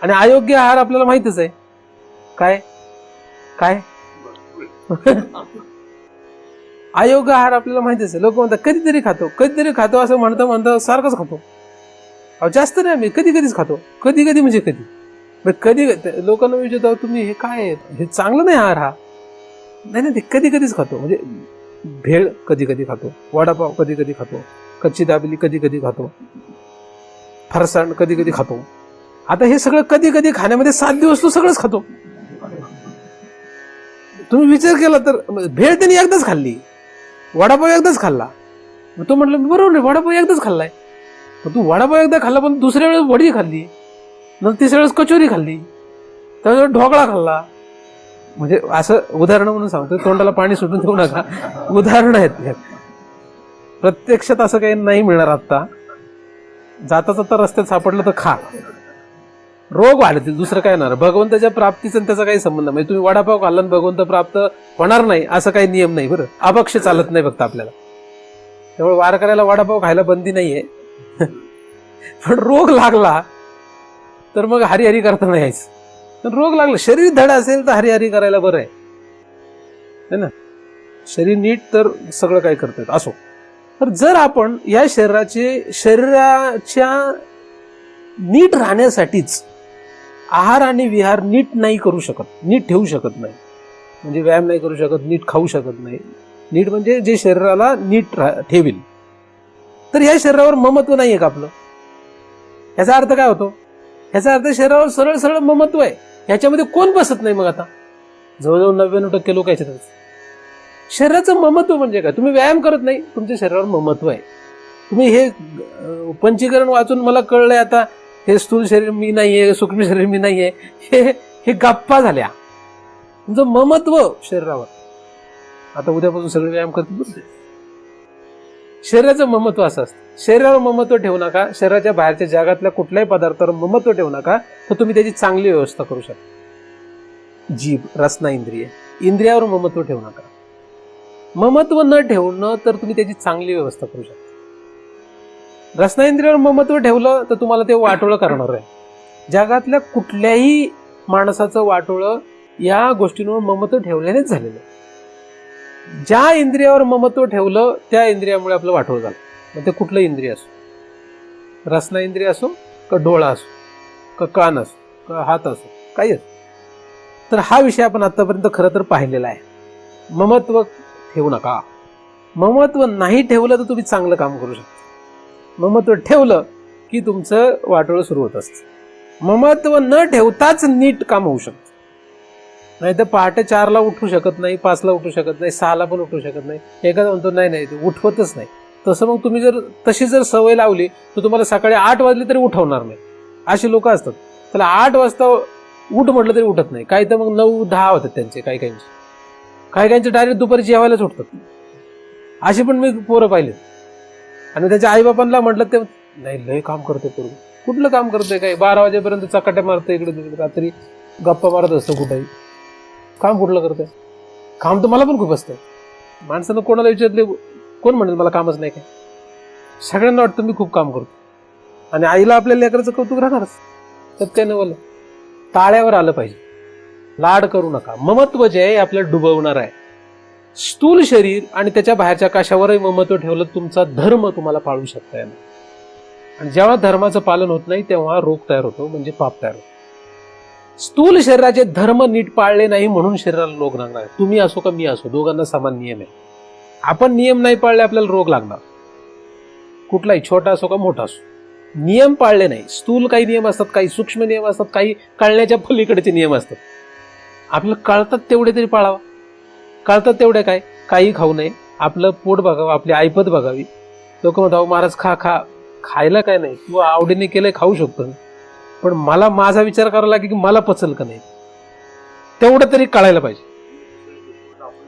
आणि अयोग्य आहार आपल्याला माहितच आहे. काय काय अयोग्य आहार आपल्याला माहितच आहे. लोक म्हणतात कधीतरी खातो असं म्हणता सारखंच खातो. जास्त नाही, मी कधीच खातो. कधी म्हणजे कधी लोकांना विचारतो तुम्ही हे काय आहे? हे चांगलं नाही आहार हा. नाही, ते कधीच खातो. म्हणजे भेळ कधी खातो, वडापाव कधी खातो, कच्ची दाबेली कधी खातो, फरसाण कधी खातो. आता हे सगळं कधी खाण्यामध्ये 7 दिवस तो सगळंच खातो. तुम्ही विचार केला तर भेळ त्यांनी एकदाच खाल्ली, वडापाव एकदाच खाल्ला. मग तो म्हटलं बरोबर नाही, वडापाव एकदाच खाल्लाय. मग तू वडापाव एकदा खाल्ला, पण दुसऱ्या वेळेस वडी खाल्ली, नंतर तिसऱ्या वेळेस कचोरी खाल्ली, त्यावेळेस ढोकळा खाल्ला. म्हणजे असं उदाहरण म्हणून सांगतो, तोंडाला पाणी सुटून देऊ नका, उदाहरण आहेत. प्रत्यक्षात असं काही नाही मिळणार. आता जाता जाता रस्त्यात सापडलं तर खा, रोग वाढतील, दुसरं काय होणार. भगवंताच्या प्राप्तीचा त्याचा काही संबंध नाही. तुम्ही वडापाव खाल्ला भगवंत प्राप्त होणार नाही असं काही नियम नाही. बरं, अपक्ष चालत नाही फक्त आपल्याला. त्यामुळे वारकऱ्याला वडापाव खायला बंदी नाहीये. पण रोग लागला तर मग हरिहरी करता नाही यायचं. रोग लागला, शरीर धड असेल तर हरिहरी करायला बरं आहे ना. शरीर नीट तर सगळं काय करतात असो. तर जर आपण या शरीराच्या नीट राहण्यासाठीच आहार आणि विहार नीट नाही करू शकत, नीट ठेवू शकत नाही, म्हणजे व्यायाम नाही करू शकत, नीट खाऊ शकत नाही, नीट म्हणजे जे शरीराला नीट ठेवील, तर या शरीरावर ममत्व नाहीये का आपलं? याचा अर्थ काय होतो? याचा अर्थ शरीरावर सरळ सरळ ममत्व आहे. ह्याच्यामध्ये कोण बसत नाही. मग आता जवळजवळ 99% लोक याच्यात. शरीराचं ममत्व म्हणजे काय? तुम्ही व्यायाम करत नाही, तुमच्या शरीरावर ममत्व आहे. तुम्ही हे पंचीकरण वाचून मला कळलंय आता हे स्थूल शरीर मी नाहीये, सूक्ष्म शरीर मी नाहीये, हे गप्पा झाल्या. तुमचं ममत्व शरीरावर. आता उद्यापासून सगळे व्यायाम करतील. शरीराचं ममत्व असं असतं. शरीरावर ममत्व ठेवू नका, शरीराच्या बाहेरच्या जगातल्या कुठल्याही पदार्थावर ममत्व ठेवू नका, तर तुम्ही त्याची चांगली व्यवस्था करू शकता. जीभ, रसना इंद्रिय, इंद्रियावर ममत्व ठेवू नका. ममत्व न ठेवणं तर तुम्ही त्याची चांगली व्यवस्था करू शकता. रसना इंद्रियावर ममत्व ठेवलं तर तुम्हाला ते वाटोळं करणार आहे. जगातल्या कुठल्याही माणसाचं वाटोळं या गोष्टींवर ममत्व ठेवल्यानेच झालेलं आहे. ज्या इंद्रियावर ममत्व ठेवलं त्या इंद्रियामुळे आपलं वाटोळ झालं. मग ते कुठलं इंद्रिय असो, रसना इंद्रिय असो, का डोळा असो, का कान असो, का हात असो, काही असो. तर हा विषय आपण आतापर्यंत खरं तर पाहिलेला आहे. ममत्व ठेवू नका. ममत्व नाही ठेवलं तर तुम्ही चांगलं काम करू शकता. ममत्व ठेवलं की तुमचं वाटोळ सुरू होत असतं. ममत्व न ठेवताच नीट काम होऊ शकतं. नाही तर पहाटे 4ला उठू शकत नाही, 5ला उठू शकत नाही, 6ला पण उठू शकत नाही. एखादा म्हणतो नाही ते उठवतच नाही. तसं मग तुम्ही जर तशी सवय लावली तर तुम्हाला सकाळी 8 वाजले तरी उठवणार नाही. अशी लोक असतात, त्याला 8 वाजता उठ म्हटलं तरी उठत नाही. काही तर मग 9-10 होतात त्यांचे. काही काहींचे डायरेक्ट दुपारी जेवायलाच उठतात. अशी पण मी पोरं पाहिलेत. आणि त्याच्या आईबापांना म्हटलं ते नाही लय काम करते पोरं. कुठलं काम करतोय? काय 12 वाजेपर्यंत चकाट्या मारतोय इकडे तिकडे, रात्री गप्पा मारत असतो कुठेही. काम कुठलं करतोय? काम तर मला पण खूप असतं. माणसानं कोणाला विचारले, कोण म्हणेल मला कामच नाही काय? सगळ्यांना वाटतं मी खूप काम करतो. आणि आईला आपल्या लेकराचं कौतुक राहणारच. त्यात काय नवलं. ताळ्यावर आलं पाहिजे. लाड करू नका. ममत्व जे आहे आपल्याला डुबवणार आहे. स्थूल शरीर आणि त्याच्या बाहेरच्या काशावरही ममत्व ठेवलं तुमचा धर्म तुम्हाला पाळू शकता येणार. आणि जेव्हा धर्माचं पालन होत नाही तेव्हा रोग तयार होतो, म्हणजे पाप तयार होतो. स्थूल शरीराचे धर्म नीट पाळले नाही म्हणून शरीराला रोग लागणार. तुम्ही असो का मी असो, दोघांना समान नियम आहे. आपण नियम नाही पाळले आपल्याला रोग लागणार. कुठलाही, छोटा असो का मोठा असो. नियम पाळले नाही. स्थूल काही नियम असतात, काही सूक्ष्म नियम असतात, काही कळण्याच्या पलीकडचे नियम असतात. आपल्याला कळतात तेवढे तरी पाळावा. कळतात तेवढे काय? काही खाऊ नये, आपलं पोट बघावं, आपली ऐपत बघावी. लोक म्हणतात महाराज खा खायला काय नाही, तू आवडीने केलंय खाऊ शकतो, पण मला माझा विचार करावा लागेल की मला पचल का नाही, तेवढं तरी कळायला पाहिजे.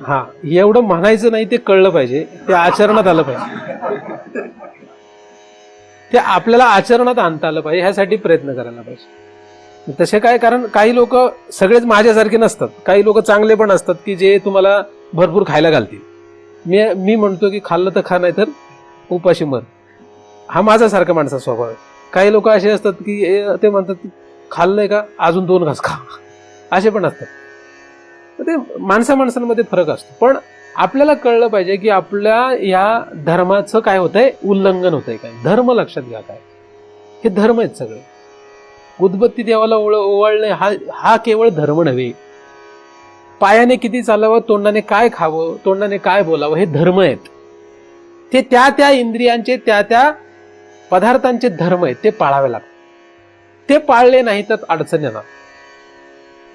हा, एवढं म्हणायचं नाही, ते कळलं पाहिजे, ते आचरणात आलं पाहिजे, ते आपल्याला आचरणात आणता आलं पाहिजे. ह्यासाठी प्रयत्न करायला पाहिजे. तसे काय, कारण काही लोक सगळेच माझ्यासारखे नसतात. काही लोक चांगले पण असतात की जे तुम्हाला भरपूर खायला घालतील. मी म्हणतो की खाल्लं तर खा, नाही तर उपाशी मर. हा माझा सारखा माणसाचा स्वभाव आहे. काही लोक असे असतात की ते म्हणतात खाल्लंय का अजून 2 घास खा, असे पण असतात. ते माणसांमध्ये फरक असतो. पण आपल्याला कळलं पाहिजे की आपल्या या धर्माचं काय होतंय, उल्लंघन होतंय काय. धर्म लक्षात घ्या. काय हे धर्म आहेत सगळे. उदबत्ती देवाला ओवाळणे हा केवळ धर्म नव्हे. पायाने किती चालावं, तोंडाने काय खावं, तोंडाने काय बोलावं, हे धर्म आहेत. ते त्या इंद्रियांचे, त्या पदार्थांचे धर्म आहेत, ते पाळावे लागतात. ते पाळले नाही तर अडचण येणार.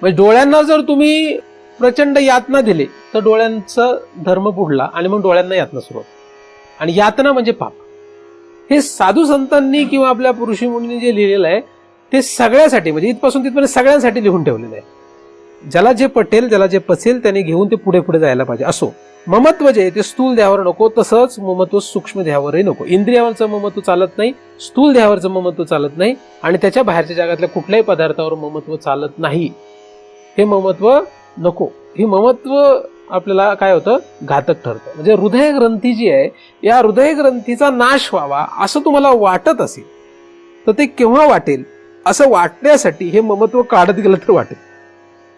म्हणजे डोळ्यांना जर तुम्ही प्रचंड यातना दिले तर डोळ्यांचा धर्म बुडला आणि मग डोळ्यांना यातना सुरुवात. आणि यातना म्हणजे पाप. हे साधू संतांनी किंवा आपल्या ऋषी मुनींनी जे लिहिलेलं आहे ते सगळ्यासाठी, म्हणजे इथपासून तिथपर्यंत सगळ्यांसाठी लिहून ठेवलेलं आहे. ज्याला जे पटेल, ज्याला जे पचेल त्याने घेऊन ते पुढे पुढे जायला पाहिजे. असो, ममत्व जे आहे ते स्थूल देहावर नको, तसंच ममत्व सूक्ष्म देहावरही नको. इंद्रियावरचं ममत्व चालत नाही, स्थूल देहावरचं ममत्व चालत नाही, आणि त्याच्या बाहेरच्या जगातल्या कुठल्याही पदार्थावर ममत्व चालत नाही. हे ममत्व नको. ही ममत्व आपल्याला काय होतं, घातक ठरतं. म्हणजे हृदय ग्रंथी जी आहे, या हृदय ग्रंथीचा नाश व्हावा असं तुम्हाला वाटत असेल तर ते केव्हा वाटेल, असं वाटण्यासाठी हे ममत्व काढत गेलं तर वाटेल.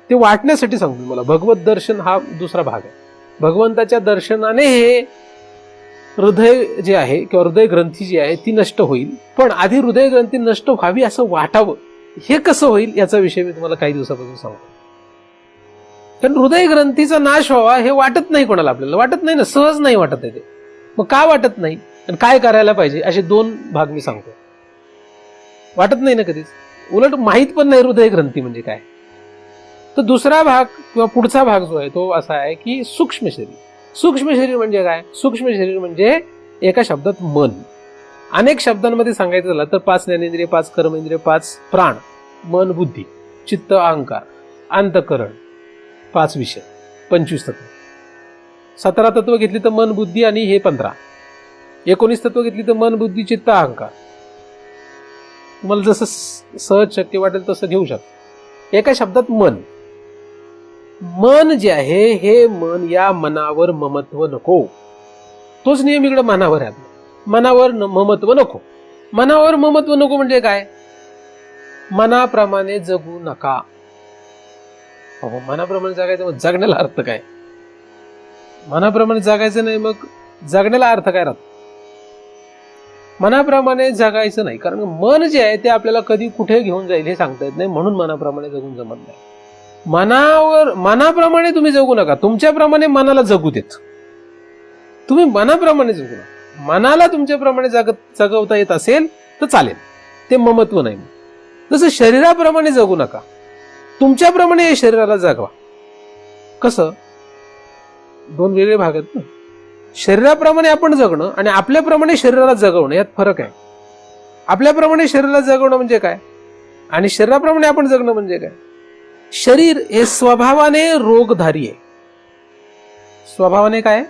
ते वाटण्यासाठी सांगतो मला. भगवत दर्शन हा दुसरा भाग आहे. भगवंताच्या दर्शनाने हे हृदय जे आहे किंवा हृदय ग्रंथी जी आहे ती नष्ट होईल. पण आधी हृदय ग्रंथी नष्ट व्हावी असं वाटावं, हे कसं होईल याचा विषय मी तुम्हाला काही दिवसापासून सांगतो. कारण हृदय ग्रंथीचा नाश व्हावा हे वाटत नाही कोणाला, आपल्याला वाटत नाही ना, सहज नाही वाटत आहे ते. मग का वाटत नाही आणि काय करायला पाहिजे असे दोन भाग मी सांगतो. वाटत नाही ना कधीच, उलट माहीत पण नाही हृदय ग्रंथी म्हणजे काय. तर दुसरा भाग किंवा पुढचा भाग जो आहे तो असा आहे की सूक्ष्म शरीर. सूक्ष्म शरीर म्हणजे काय? सूक्ष्म शरीर म्हणजे एका शब्दात मन. अनेक शब्दांमध्ये सांगायचं झालं तर 5 ज्ञानेंद्रिय, 5 कर्मेंद्रिय, 5 प्राण, मन, बुद्धी, चित्त, अहंकार, अंतःकरण, 5 विषय, 25 तत्व. 17 तत्व घेतली तर मन, बुद्धी आणि हे 15. 19 तत्व घेतली तर मन, बुद्धी, चित्त, अहंकार. तुम्हाला जसं सहज शक्य वाटेल तसं घेऊ शकता. एका शब्दात मन. मन जे आहे हे मन, या मनावर ममत्व नको. तोच नियम इकडे मनावर आहे. मनावर ममत्व नको. मनावर ममत्व नको म्हणजे काय? मनाप्रमाणे जगू नका. अहो, मनाप्रमाणे जगायचं, मग जगण्याला अर्थ काय? मनाप्रमाणे जगायचं नाही, मग जगण्याला अर्थ काय राहतो? मनाप्रमाणे जगायचं नाही, कारण मन जे आहे ते आपल्याला कधी कुठे घेऊन जाईल हे सांगता येत नाही. म्हणून मनाप्रमाणे जगून जमत नाही. मनाप्रमाणे तुम्ही जगू नका, तुमच्याप्रमाणे मनाला जगू देत. तुम्ही मनाप्रमाणे जगू नका. मनाला तुमच्याप्रमाणे जगवता येत असेल तर चालेल, ते ममत्व नाही. जसं शरीराप्रमाणे जगू नका, तुमच्याप्रमाणे या शरीराला जगवा. कसं? दोन वेगळे भाग आहेत ना. शरीराप्रमाणे आपण जगणं आणि आपल्याप्रमाणे शरीराला जगवणं यात फरक आहे. आपल्याप्रमाणे शरीराला जगवणं म्हणजे काय आणि शरीराप्रमाणे आपण जगणं म्हणजे काय? शरीर हे स्वभावाने रोगधारी आहे. स्वभावाने काय?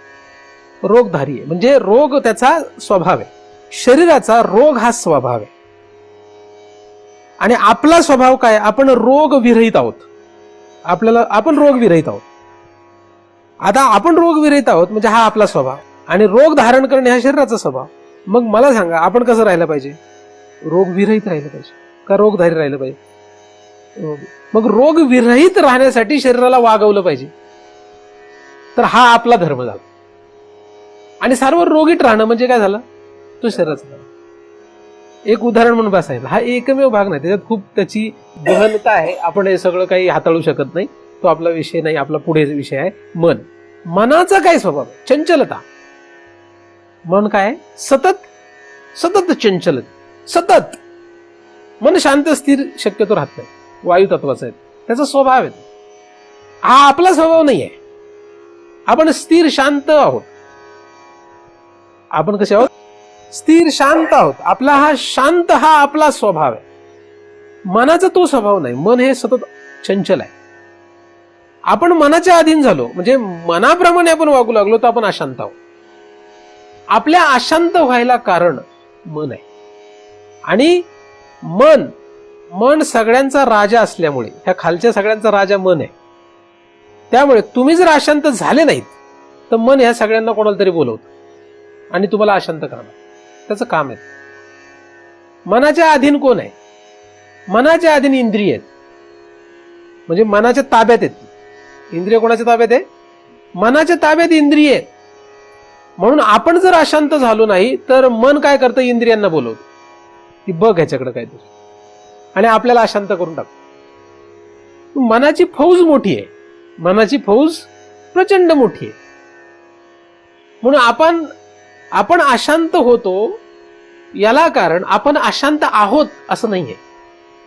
रोगधारी आहे. म्हणजे रोग त्याचा स्वभाव आहे. शरीराचा रोग हा स्वभाव आहे. आणि आपला स्वभाव काय? आपण रोग विरहित आहोत. आपण रोग विरहित आहोत. आता आपण रोग विरहित आहोत म्हणजे हा आपला स्वभाव, आणि रोग धारण करणे हा शरीराचा स्वभाव. मग मला सांगा, आपण कसं राहिलं पाहिजे? रोग विरहित राहिलं पाहिजे का रोगधारी राहिलं पाहिजे? मग रोग विरहित राहण्यासाठी शरीराला वागवलं पाहिजे. तर हा आपला धर्म झाला. आणि सर्व रोगीट राहणं म्हणजे काय झालं? तो शरीराचा धर्म. एक उदाहरण म्हणून बसायला, हा एकमेव भाग नाही, त्याच्यात खूप त्याची गहनता आहे. आपण हे सगळं काही हाताळू शकत नाही, तो आपला विषय नाही. आपला पुढे विषय आहे मन. मनाचा काय स्वभाव? चंचलता. मन काय? सतत चंचल, सतत. मन शांत स्थिर शक्यतो राहत नाही. वायू तत्वाचा आहे, त्याचा स्वभाव आहे. हा आपला स्वभाव नाही आहे. आपण स्थिर शांत आहोत. आपण कसे आहोत? स्थिर शांत आहोत. आपला हा शांत हा आपला स्वभाव आहे. मनाचा तो स्वभाव नाही. मन हे सतत चंचल आहे. आपण मनाच्या अधीन झालो म्हणजे मनाप्रमाणे आपण वागू लागलो तर आपण अशांत आहोत. आपल्या अशांत व्हायला कारण मन आहे. आणि मन सगळ्यांचा राजा असल्यामुळे, ह्या खालच्या सगळ्यांचा राजा मन आहे. त्यामुळे तुम्ही जर अशांत झाले नाहीत तर मन ह्या सगळ्यांना कोणाला तरी बोलवतं आणि तुम्हाला अशांत करणार. त्याचं काम आहे. मनाच्या अधीन कोण आहे? मनाच्या अधीन इंद्रिय आहेत. म्हणजे मनाच्या ताब्यात आहेत. इंद्रिय कोणाच्या ताब्यात आहे? मनाच्या ताब्यात इंद्रिय आहेत. म्हणून आपण जर अशांत झालो नाही तर मन काय करतं? इंद्रियांना बोलवतं की बघ ह्याच्याकडे काहीतरी, आणि आपल्याला अशांत करून टाकतो. मनाची फौज मोठी आहे. मनाची फौज प्रचंड मोठी आहे. म्हणून आपण अशांत होतो याला कारण आपण अशांत आहोत असं नाहीये.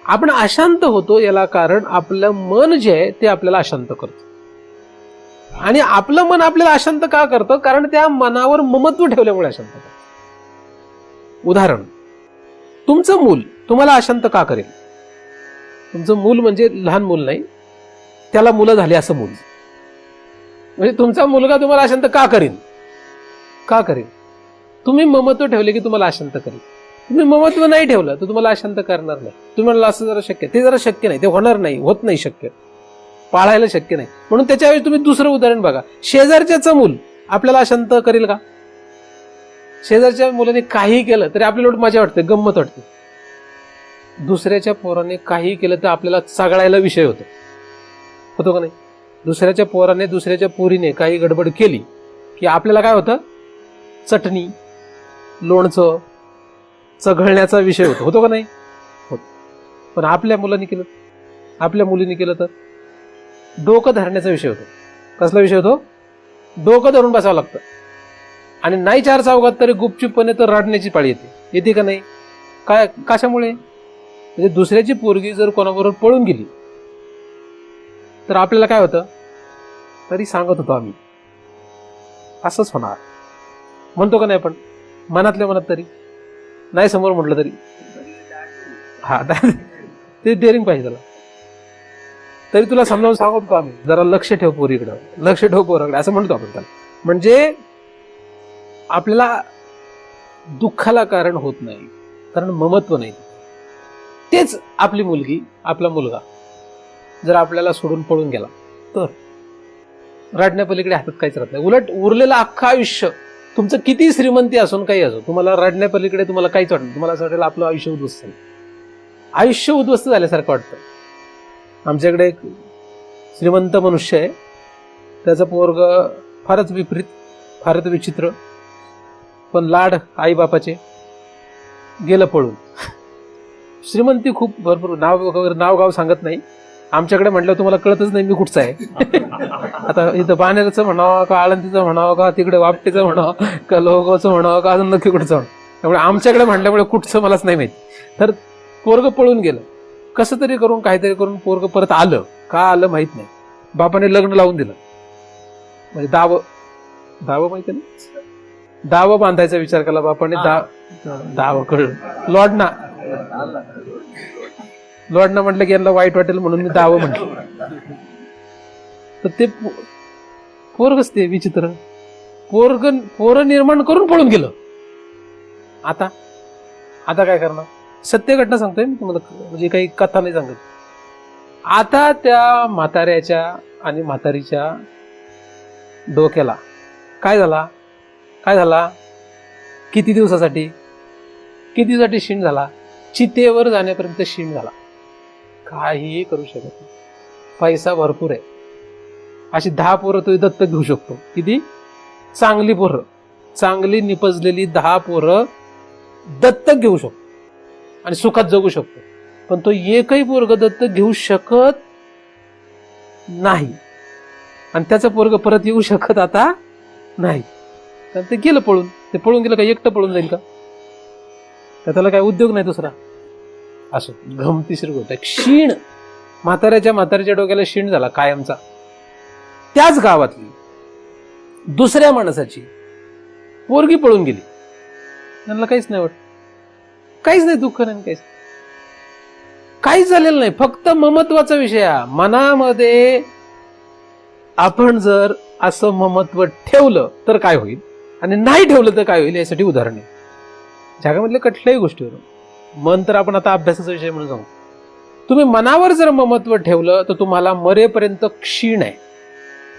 आपण अशांत होतो याला कारण आपलं मन जे आहे ते आपल्याला अशांत करतं. आणि आपलं मन आपल्याला अशांत का करतं? कारण त्या मनावर ममत्व ठेवल्यामुळे अशांत करतं. उदाहरण, तुमचं मूल तुम्हाला अशांत का करेल? तुमचं मूल म्हणजे लहान मूल नाही, त्याला मुलं झाली असं मूल. म्हणजे तुमचा मुलगा तुम्हाला अशांत का करेल? का करेल? तुम्ही ममत्व ठेवले की तुम्हाला अशांत करेल. तुम्ही ममत्व नाही ठेवलं तर तुम्हाला अशांत करणार नाही. तुम्ही म्हणाला असं जरा शक्य, ते जरा शक्य नाही, ते होणार नाही, होत नाही, शक्य पाळायला शक्य नाही. म्हणून त्याच्यावेळी तुम्ही दुसरं उदाहरण बघा. शेजारच्याच मूल आपल्याला अशांत करेल का? शेजारच्या मुलाने काही केलं तरी आपल्याला मजा वाटते, गंमत वाटते. दुसऱ्याच्या पोराने काही केलं तर आपल्याला चागळायला विषय होतो का नाही? दुसऱ्याच्या पोराने, दुसऱ्याच्या पोरीने काही गडबड केली की आपल्याला काय होतं? चटणी, लोणचं, चघळण्याचा विषय होतो का नाही? होत. पण आपल्या मुलांनी केलं, आपल्या मुलीने केलं तर डोकं धरण्याचा विषय होतो. कसला विषय होतो? डोकं धरून बसावं लागतं. आणि नाही चार चौघात तरी गुपचूपपणे तर रडण्याची पाळी येते का नाही? काय, कशामुळे? म्हणजे दुसऱ्याची पोरगी जर कोणाबरोबर पळून गेली तर आपल्याला काय होतं? तरी सांगत होतो आम्ही असंच होणार, म्हणतो का नाही? पण मनातल्या मनात तरी नाही, समोर म्हटलं तरी हा ते डेअरिंग पाहिजे त्याला. तरी तुला समजावून सांगतो आम्ही, जरा लक्ष ठेव पोरीकडं, लक्ष ठेव पोराकडे, असं म्हणतो आपण त्याला. म्हणजे आपल्याला दुःखाला कारण होत नाही, कारण ममत्व नाही. तेच आपली मुलगी, आपला मुलगा जर आपल्याला सोडून पळून गेला तर रडण्यापलीकडे हातात काहीच राहत नाही. उलट उरलेलं अख्खं आयुष्य तुमचं किती श्रीमंती असून काही असो, तुम्हाला रडण्यापलीकडे तुम्हाला काहीच वाटत नाही. तुम्हाला असं वाटेल आपलं आयुष्य उद्ध्वस्त झालं, आयुष्य उद्ध्वस्त झाल्यासारखं वाटतं. आमच्याकडे एक श्रीमंत मनुष्य आहे, त्याचं पोरग फारच विपरीत, फारच विचित्र, पण लाड आईबापाचे, गेलं पळून. श्रीमंती खूप भरपूर, नाव गाव सांगत नाही. आमच्याकडे म्हटलं तुम्हाला कळतच नाही मी कुठचा आहे. आता इथं बाणेरचं म्हणावं का, आळंदीचं म्हणावं का, तिकडे वापटीचं म्हणावं का, लोहगावचं म्हणावं का, अजून नक्की कुठचं म्हणावं. त्यामुळे आमच्याकडे म्हटल्यामुळे कुठचं मलाच नाही माहिती. तर पोरग पळून गेलं, कसं तरी करून काहीतरी करून पोरग परत आलं. का आलं माहित नाही. बापाने लग्न लावून दिलं, म्हणजे दावं माहिती ना, दावं बांधायचा विचार केला बापाने. दावं कळलं, लॉर्डना म्हटलं की यांना वाईट वाटेल म्हणून मी दावं म्हटलं. तर ते पोरगच ते विचित्र, पोरं निर्माण करून पळून गेलं. आता काय करणार? सत्य घटना सांगतोय मी तुम्हाला, म्हणजे काही कथा नाही सांगत. आता त्या म्हाताऱ्याच्या आणि म्हातारीच्या डोक्याला काय झाला? किती दिवसासाठी शीण झाला? चितेवर जाण्यापर्यंत शीण झाला. काहीही करू शकत नाही. पैसा भरपूर आहे, अशी 10 पोरं तो दत्तक घेऊ शकतो. किती चांगली पोरं, चांगली निपजलेली 10 पोरं दत्तक घेऊ शकतो आणि सुखात जगू शकतो. पण तो एकही पोरग दत्तक घेऊ शकत नाही, आणि त्याचं पोरग परत येऊ शकत आता नाही. तर ते गेलं पळून. ते पळून गेलं का एकटं पळून जाईल का? त्याला काय उद्योग नाही दुसरा? असो, गमतीशीर गोष्ट आहे. क्षीण, म्हाताऱ्याच्या डोक्याला क्षीण झाला कायमचा. त्याच गावातली दुसऱ्या माणसाची पोरगी पळून गेली, त्यांना काहीच नाही वाटत, काहीच नाही, दुःख नाही, काहीच झालेलं नाही. फक्त ममत्वाचा विषय. मनामध्ये आपण जर असं ममत्व ठेवलं तर काय होईल आणि नाही ठेवलं तर काय होईल, यासाठी उदाहरण आहे जगामधल्या कुठल्याही गोष्टीवर. मन तर आपण आता अभ्यासाचा विषय म्हणून सांगू. तुम्ही मनावर जर ममत्व ठेवलं तर तुम्हाला मरेपर्यंत क्षीण आहे.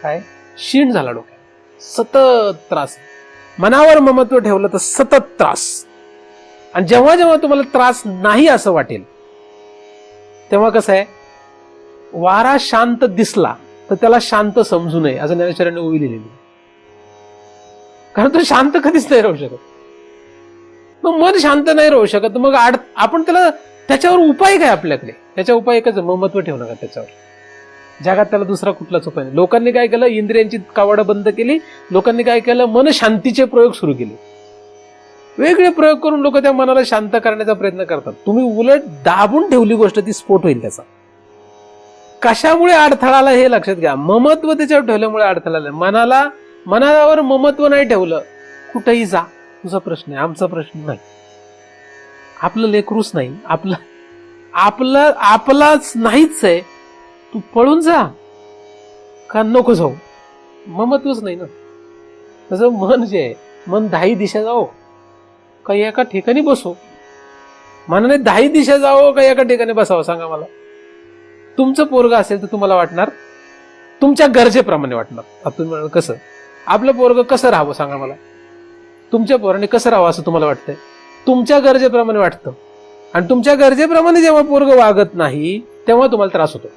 काय क्षीण झाला डोक्यात, सतत त्रास. मनावर ममत्व ठेवलं तर सतत त्रास. आणि जेव्हा जेव्हा तुम्हाला त्रास नाही असं वाटेल तेव्हा कसं आहे, वारा शांत दिसला तर त्याला शांत समजू नये, असं ज्ञानेश्वरांनी ओवी लिहिलेली. कारण तो शांत कधीच नाही राहू शकत. मग मन शांत नाही राहू शकत, मग आपण त्याच्यावर उपाय काय आपल्याकडे? त्याच्या उपाय एकच, ममत्व ठेवू नका त्याच्यावर. जगात त्याला दुसरा कुठलाच उपाय नाही. लोकांनी काय केलं, इंद्रियांची कावडं बंद केली. लोकांनी काय केलं, मन शांतीचे प्रयोग सुरू केले. वेगळे प्रयोग करून लोक त्या मनाला शांत करण्याचा प्रयत्न करतात. तुम्ही उलट दाबून ठेवली गोष्ट, ती स्फोट होईल त्याचा. कशामुळे अडथळा आला हे लक्षात घ्या. ममत्व त्याच्यावर ठेवल्यामुळे अडथळा आला. मनावर ममत्व नाही ठेवलं, कुठेही जा, तुझा प्रश्न आहे, आमचा प्रश्न नाही. आपलं लेकरूच नाही, आपलाच नाहीच आहे, तू पळून जा का नको जाऊ, ममत्वच नाही ना. तसं मन जे आहे, मन 10 दिशा जाओ का एका ठिकाणी बसो. मनाने 10 दिशा जाओ का एका ठिकाणी बसावं सांगा मला. तुमचं पोरग असेल तर तुम्हाला वाटणार तुमच्या गरजेप्रमाणे वाटणार. आता तुम्ही म्हणाल कसं, आपलं पोरग कसं राहावं सांगा मला. तुमच्या पोराने कसं राहावं असं तुम्हाला वाटतंय? तुमच्या गरजेप्रमाणे वाटतं. आणि तुमच्या गरजेप्रमाणे जेव्हा पोरग वागत नाही तेव्हा तुम्हाला त्रास होतो.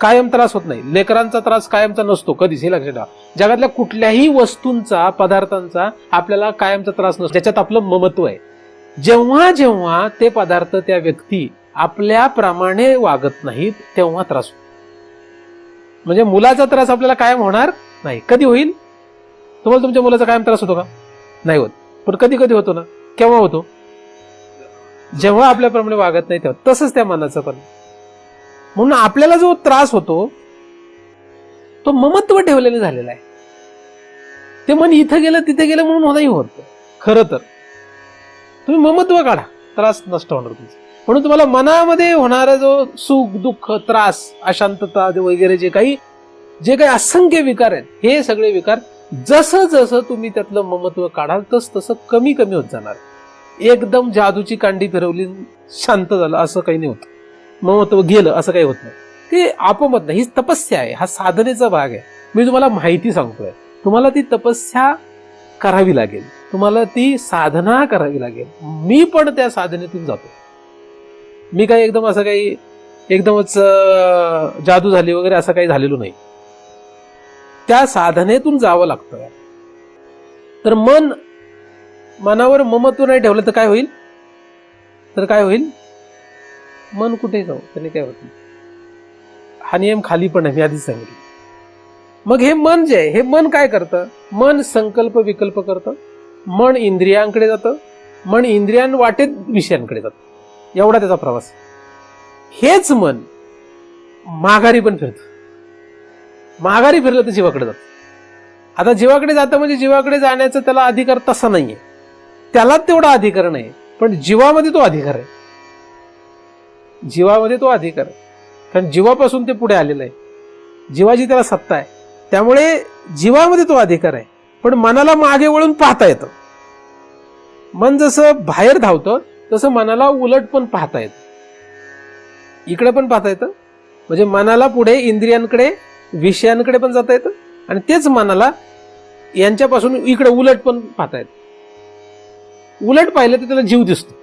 कायम त्रास होत नाही. लेकरांचा त्रास कायमचा नसतो कधीच, हे लक्षात ठेवा. जगातल्या कुठल्याही वस्तूंचा, पदार्थांचा आपल्याला कायमचा त्रास नसतो, ज्याच्यात आपलं ममत्व आहे. जेव्हा जेव्हा ते पदार्थ, त्या व्यक्ती आपल्याप्रमाणे वागत नाहीत तेव्हा त्रास होतो. म्हणजे मुलाचा त्रास आपल्याला कायम होणार नाही. कधी होईल? तुम्हाला तुमच्या मुलाचा कायम त्रास होतो का? नाही होत. पण कधी कधी होतो ना. केव्हा होतो? जेव्हा आपल्याप्रमाणे वागत नाही तेव्हा. तसंच त्या मनाचं पण. म्हणून आपल्याला जो त्रास होतो तो ममत्व ठेवलेला झालेला आहे. ते मन इथं गेलं तिथे गेलं म्हणून नाही होत. खरं तर तुम्ही ममत्व काढा, त्रास नष्ट होणार तुमचा. म्हणून तुम्हाला मनामध्ये होणारा जो सुख, दुःख, त्रास, अशांतता वगैरे जे काही असंख्य विकार आहेत, हे सगळे विकार जसं जसं तुम्ही त्यातलं ममत्व काढाल तसं कमी कमी होत जाणार. एकदम जादूची कांडी फिरवली शांत झालं असं काही नाही होत. ममत्व गेलं असं काही होत नाही. ते आपोआप नाही. ही तपस्या आहे, हा साधनेचा भाग आहे. मी तुम्हाला माहिती सांगतोय. तुम्हाला ती तपस्या करावी लागेल, तुम्हाला ती साधना करावी लागेल. मी पण त्या साधनेतून जातो. मी काही एकदम असं काही एकदमच जादू झाली वगैरे असं काही झालेलं नाही. त्या साधनेतून जावं लागतं. तर मनावर ममत्व नाही ठेवलं तर काय होईल? मन कुठे जाऊ, त्याने काय होत नाही. हा नियम खाली पण आहे, मी आधीच सांगितलं. मग हे मन जे आहे, हे मन काय करतं? मन संकल्प विकल्प करतं. मन इंद्रियांकडे जातं. मन इंद्रियांवाटेत विषयांकडे जातं. एवढा त्याचा प्रवास. हेच मन माघारी पण फिरतं. माघारी फिरलं तर जीवाकडे जातं. आता जीवाकडे जातं म्हणजे जीवाकडे जाण्याचा त्याला अधिकार तसा नाहीये. त्याला तेवढा अधिकार नाही, पण जीवामध्ये तो अधिकार आहे. जीवामध्ये तो अधिकार आहे, कारण जीवापासून ते पुढे आलेलं आहे. जीवाची त्याला सत्ता आहे. त्यामुळे जीवामध्ये तो अधिकार आहे. पण मनाला मागे वळून पाहता येतं. मन जसं बाहेर धावतं तसं मनाला उलट पण पाहता येतं. इकडे पण पाहता येतं. म्हणजे मनाला पुढे इंद्रियांकडे, विषयांकडे पण जाता येतं. आणि तेच मनाला यांच्यापासून इकडे उलट पण पाहता येतं. उलट पाहिलं तर त्याला जीव दिसतो.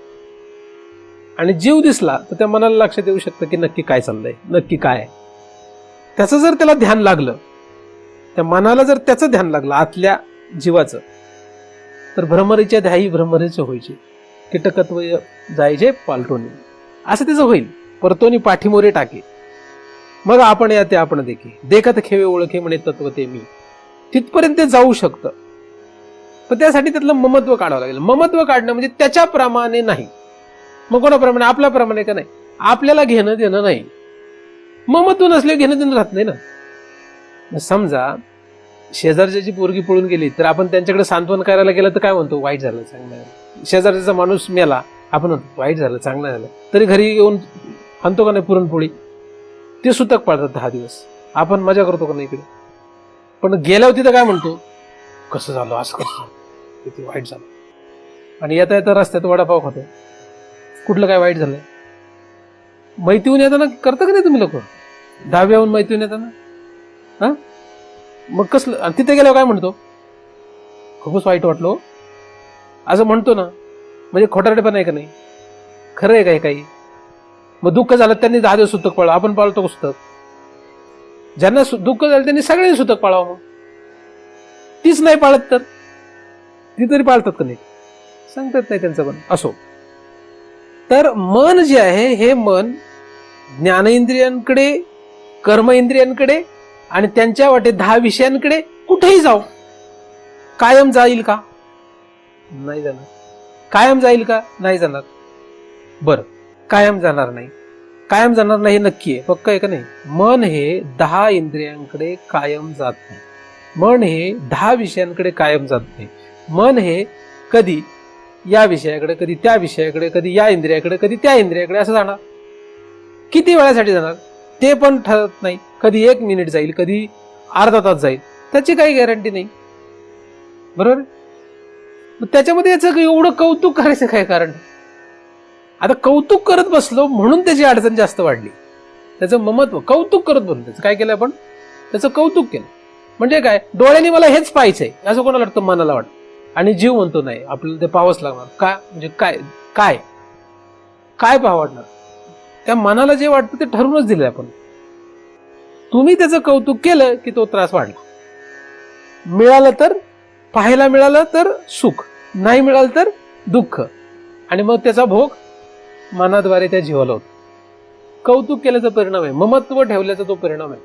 आणि जीव दिसला तर त्या मनाला लक्षात येऊ शकतं की नक्की काय चाललंय, नक्की काय आहे. त्याचं जर त्याला ध्यान लागलं, त्या मनाला जर त्याचं ध्यान लागलं, आतल्या जीवाचं, तर भ्रमरीच्या ध्यायी भ्रमरीचे व्हायचे, कीटकत्व जायचे पालटोनी, असं त्याचं होईल. परतोनी पाठीमोरे टाके, मग आपण या ते आपण देखे, देखत खेवे ओळखे म्हणे तत्व ते मी. तिथपर्यंत ते जाऊ शकतं. पण त्यासाठी त्यातलं ममत्व काढावं लागेल. ममत्व काढणं म्हणजे त्याच्याप्रमाणे नाही. मग कोणाप्रमाणे? आपल्याप्रमाणे का नाही. आपल्याला घेणं देणं नाही. ममत्व नसले घेणं देणं राहत नाही ना. समजा शेजारच्याची पोरगी पळून गेली तर आपण त्यांच्याकडे सांत्वन करायला गेलं तर काय म्हणतो? वाईट झालं, चांगलं झालं. शेजारचा माणूस मेला, आपण म्हणतो वाईट झालं, चांगलं झालं. तरी घरी येऊन आणतो का नाही पुरणपोळी? ते सुतक पाळतात 10 दिवस. आपण मजा करतो का नाही इकडे? पण गेल्यावर तिथं काय म्हणतो? कसं झालं, असं कसं, किती वाईट झालं. आणि येता येता रस्त्यात वडापाव खातो. कुठलं काय वाईट झालं? मैत्रीहून येताना करता का नाही तुम्ही लोक? दहाव्याहून मैत्रीहून येताना हा, मग कसलं? तिथे गेल्यावर काय म्हणतो? खूपच वाईट वाटलो असं म्हणतो ना. म्हणजे खोटारडे पण आहे का नाही? खरं आहे काय काही? मग दुःख झालं त्यांनी 10 दिवस सुतक पाळलं, आपण पाळतो का सुतक? ज्यांना दुःख झालं त्यांनी सगळ्यांनी सुतक पाळावं. मग तीच नाही पाळत तर ती तरी पाळतात का नाही? सांगतात नाही त्यांचं पण. असो. तर मन जे आहे, हे मन ज्ञानेंद्रियांकडे, कर्म इंद्रियांकडे आणि त्यांच्या वाटे 10 विषयांकडे कुठेही जाऊ, कायम जाईल का? नाही जाणार. कायम जाईल का? नाही जाणार. बरं, कायम जाणार नाही. कायम जाणार नाही हे नक्की आहे, पक्क आहे का नाही? मन हे 10 इंद्रियांकडे कायम जात नाही. मन हे 10 विषयांकडे कायम जात नाही. मन हे कधी या विषयाकडे, कधी त्या विषयाकडे, कधी या इंद्रियाकडे, कधी त्या इंद्रियाकडे असं जाणार. किती वेळासाठी जाणार ते पण ठरत नाही. कधी 1 मिनिट जाईल, कधी अर्धा तास जाईल, त्याची काही गॅरंटी नाही. बरोबर? मग त्याच्यामध्ये याचं एवढं कौतुक करायचं काय कारण? आता कौतुक करत बसलो म्हणून त्याची अडचण जास्त वाढली. त्याचं ममत्व कौतुक करत बसलो, त्याचं काय केलं आपण? त्याचं कौतुक केलं. म्हणजे काय? डोळ्यांनी मला हेच पाहायचंय असं कोणाला वाटतं? मनाला वाटतं. आणि जीव म्हणतो नाही, आपल्याला ते पाहावंच लागणार. काय म्हणजे काय काय काय पाहावं वाटणार? त्या मनाला जे वाटतं ते ठरवूनच दिलंय आपण. तुम्ही त्याचं कौतुक केलं की तो त्रास वाढला. मिळालं तर, पाहायला मिळालं तर सुख, नाही मिळालं तर दुःख, आणि मग त्याचा भोग मनाद्वारे त्या जीवाला होतो. कौतुक केल्याचा परिणाम आहे, ममत्व ठेवल्याचा तो परिणाम आहे.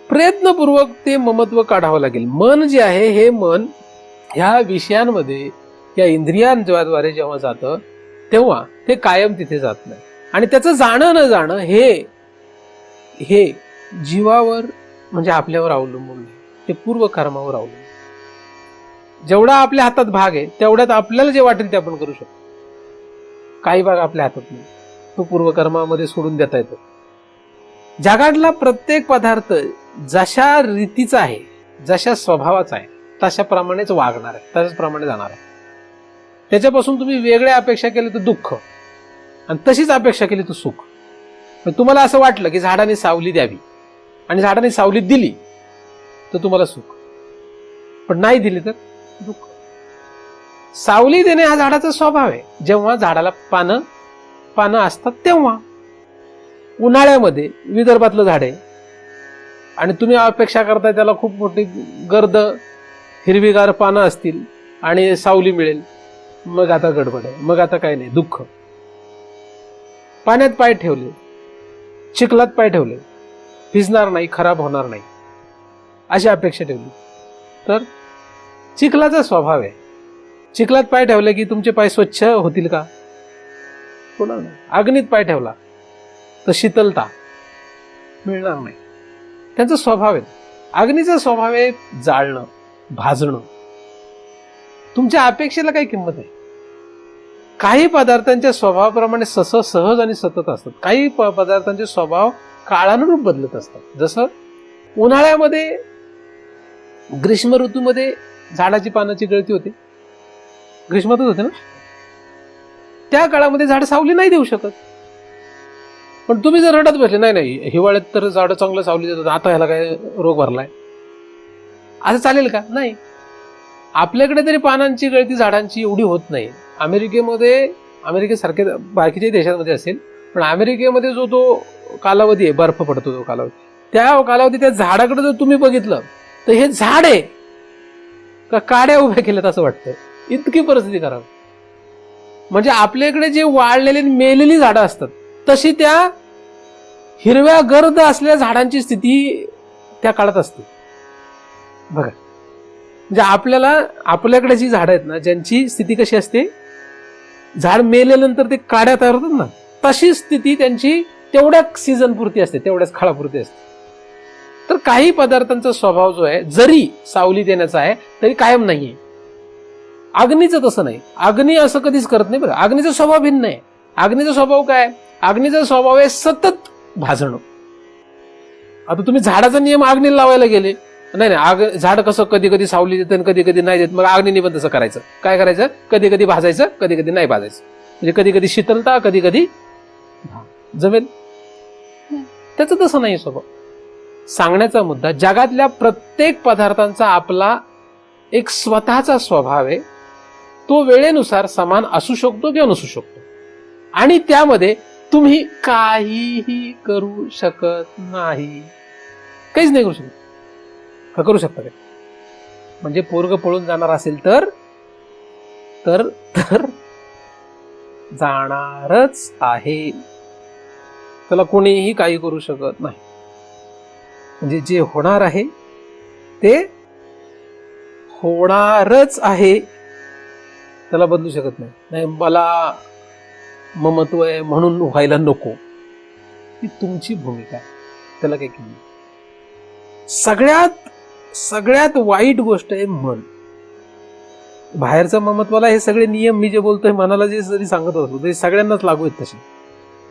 प्रयत्नपूर्वक ते ममत्व काढावं लागेल. मन जे आहे हे मन ह्या विषयांमध्ये, या इंद्रियांद्वारे जेव्हा जातं तेव्हा ते कायम तिथे जात नाही. आणि त्याचं जाणं न जाणं हे जीवावर म्हणजे आपल्यावर अवलंबून नाही, ते पूर्व कर्मावर अवलंबून. जेवढा आपल्या हातात भाग आहे तेवढ्यात आपल्याला जे वाटेल ते आपण करू शकतो. काही भाग आपल्या हातात नाही, तो पूर्वकर्मामध्ये सोडून देता येतो. जगातला प्रत्येक पदार्थ जशा रीतीचा आहे, जशा स्वभावाचा आहे, तशाप्रमाणेच वागणार आहे, तशाप्रमाणे जाणार आहे. त्याच्यापासून तुम्ही वेगळ्या अपेक्षा केल्या तर दुःख, आणि तशीच अपेक्षा केली तर सुख. तुम्हाला असं वाटलं की झाडाने सावली द्यावी आणि झाडाने सावली दिली तर तुम्हाला सुख, पण नाही दिली तर दुःख. सावली देणे हा झाडाचा स्वभाव आहे. जेव्हा झाडाला पानं असतात तेव्हा. उन्हाळ्यामध्ये विदर्भातलं झाड आहे आणि तुम्ही अपेक्षा करताय त्याला खूप मोठी गर्द हिरवीगार पानं असतील आणि सावली मिळेल, मग आता गडबड आहे, मग आता काही नाही, दुःख. पाण्यात पाय ठेवले, चिखलात पाय ठेवले, भिजणार नाही, खराब होणार नाही अशी अपेक्षा ठेवली तर चिखलाचा स्वभाव आहे. चिखलात पाय ठेवले की तुमचे पाय स्वच्छ होतील का? होणार नाही. अग्नीत पाय ठेवला तर शीतलता मिळणार नाही. त्यांचा स्वभाव आहे. अग्नीचा स्वभाव आहे जाळणं, भाजणं. तुमच्या अपेक्षेला काही किंमत आहे. काही पदार्थांच्या स्वभावाप्रमाणे सहज आणि सतत असतात. काही पदार्थांचे स्वभाव काळानुरूप बदलत असतात. जसं उन्हाळ्यामध्ये, ग्रीष्म ऋतूमध्ये झाडाची पानाची गळती होते, ग्रीष्मातच होते ना. त्या काळामध्ये झाड सावली नाही देऊ शकत. पण तुम्ही जर रडत बसले, नाही नाही हिवाळ्यात तर झाडं चांगलं सावली देतात, आता ह्याला काय रोग भरलाय, असं चालेल का? नाही. आपल्याकडे तरी पानांची गळती झाडांची एवढी होत नाही. अमेरिकेसारख्या बाकीच्या देशांमध्ये असेल, पण अमेरिकेमध्ये जो तो कालावधी आहे, बर्फ पडतो तो कालावधी, त्या कालावधी त्या झाडाकडे जर तुम्ही बघितलं तर हे झाड आहे का काड्या उभ्या केल्यात असं वाटतं. इतकी परिस्थिती खराब. म्हणजे आपल्याकडे जे वाळलेली मेलेली झाडं असतात तशी त्या हिरव्या गर्द असलेल्या झाडांची स्थिती त्या काळात असते. बघा, म्हणजे आपल्याकडे जी झाडं आहेत ना, ज्यांची स्थिती कशी असते, झाड मेल्यानंतर ते काड्या तयार होतात ना, तशी स्थिती त्यांची तेवढ्याच सीझन पुरती असते, तेवढ्याच काळापुरती असते. तर काही पदार्थांचा स्वभाव जो आहे जरी सावली देण्याचा आहे तरी कायम नाहीये. अग्नीचं तसं नाही. अग्नी असं कधीच करत नाही. बरं, अग्नीचा स्वभाव भिन्न आहे. अग्नीचा स्वभाव काय? अग्नीचा स्वभाव आहे सतत भाजणं. आता तुम्ही झाडाचा नियम अग्नीला लावायला गेले, नाही झाड कसं कधी कधी सावली देतं आणि कधी कधी नाही देत, मग अग्नीने पण तसं करायचं. काय करायचं? कधी कधी भाजायचं, कधी कधी नाही भाजायचं. म्हणजे कधी कधी शीतलता, कधी कधी जमेल. त्याचं तसं नाही स्वभाव. सांगण्याचा मुद्दा, जगातल्या प्रत्येक पदार्थांचा आपला एक स्वतःचा स्वभाव आहे. तो वेळेनुसार समान असू शकतो किंवा नसू शकतो, आणि त्यामध्ये तुम्ही काहीही करू शकत नाही. काहीच नाही करू शकत. का करू शकता काय? म्हणजे पोरग पळून जाणार असेल तर तर तर जाणारच आहे. त्याला कोणीही काही करू शकत नाही. म्हणजे जे होणार आहे ते होणारच आहे, त्याला बदलू शकत नाही. नाही, मला ममत्व आहे म्हणून व्हायला नको, ही तुमची भूमिका आहे, त्याला काही किंमत. सगळ्यात वाईट गोष्ट आहे मन. बाहेरच्या ममत्वाला हे सगळे नियम मी जे बोलतोय, मनाला जे जरी सांगत होतो ते सगळ्यांनाच लागू आहेत तसे,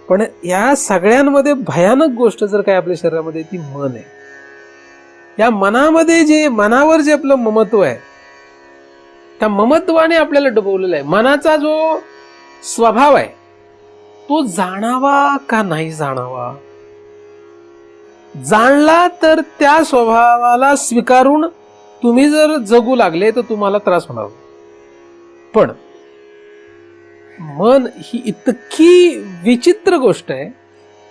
पण या सगळ्यांमध्ये भयानक गोष्ट जर काय आपल्या शरीरामध्ये ती मन आहे. या मनामध्ये मनावर जे आपलं ममत्व आहे, त्या ममत्वाने आपल्याला डुबवलेलं आहे. मनाचा जो स्वभाव आहे तो जाणावा का नाही जाणावा, जाणला तर त्या स्वभावाला स्वीकारून तुम्ही जर जगू लागले तर तुम्हाला त्रास होणार. पण मन ही इतकी विचित्र गोष्ट आहे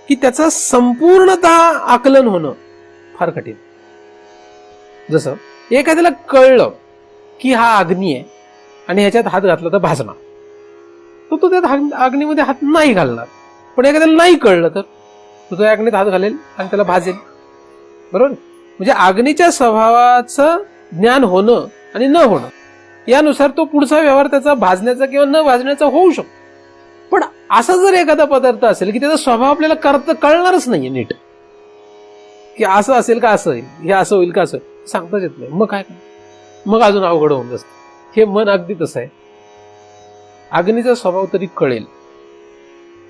की त्याचा संपूर्णतः आकलन होणं फार कठीण. जसं एखाद्याला कळलं की हा अग्नी आहे आणि ह्याच्यात हात घातला तर भाजणार, तो त्यात अग्नीमध्ये हात नाही घालणार. पण एखाद्याला नाही कळलं तर तो त्या अग्नीत हात घालेल आणि त्याला भाजेल. बरोबर? म्हणजे अग्नीच्या स्वभावाचं ज्ञान होणं आणि न होणं यानुसार तो पुढचा व्यवहार त्याचा भाजण्याचा किंवा न भाजण्याचा होऊ शकतो. पण असा जर एखादा पदार्थ असेल की त्याचा स्वभाव आपल्याला कळणारच नाहीये नीट, की असं असेल का असं होईल, हे असं होईल का असं सांगताच येत नाही, मग काय, मग अजून अवघड होऊन बसतं. हे मन अगदी तसं आहे. अग्नीचा स्वभाव तरी कळेल,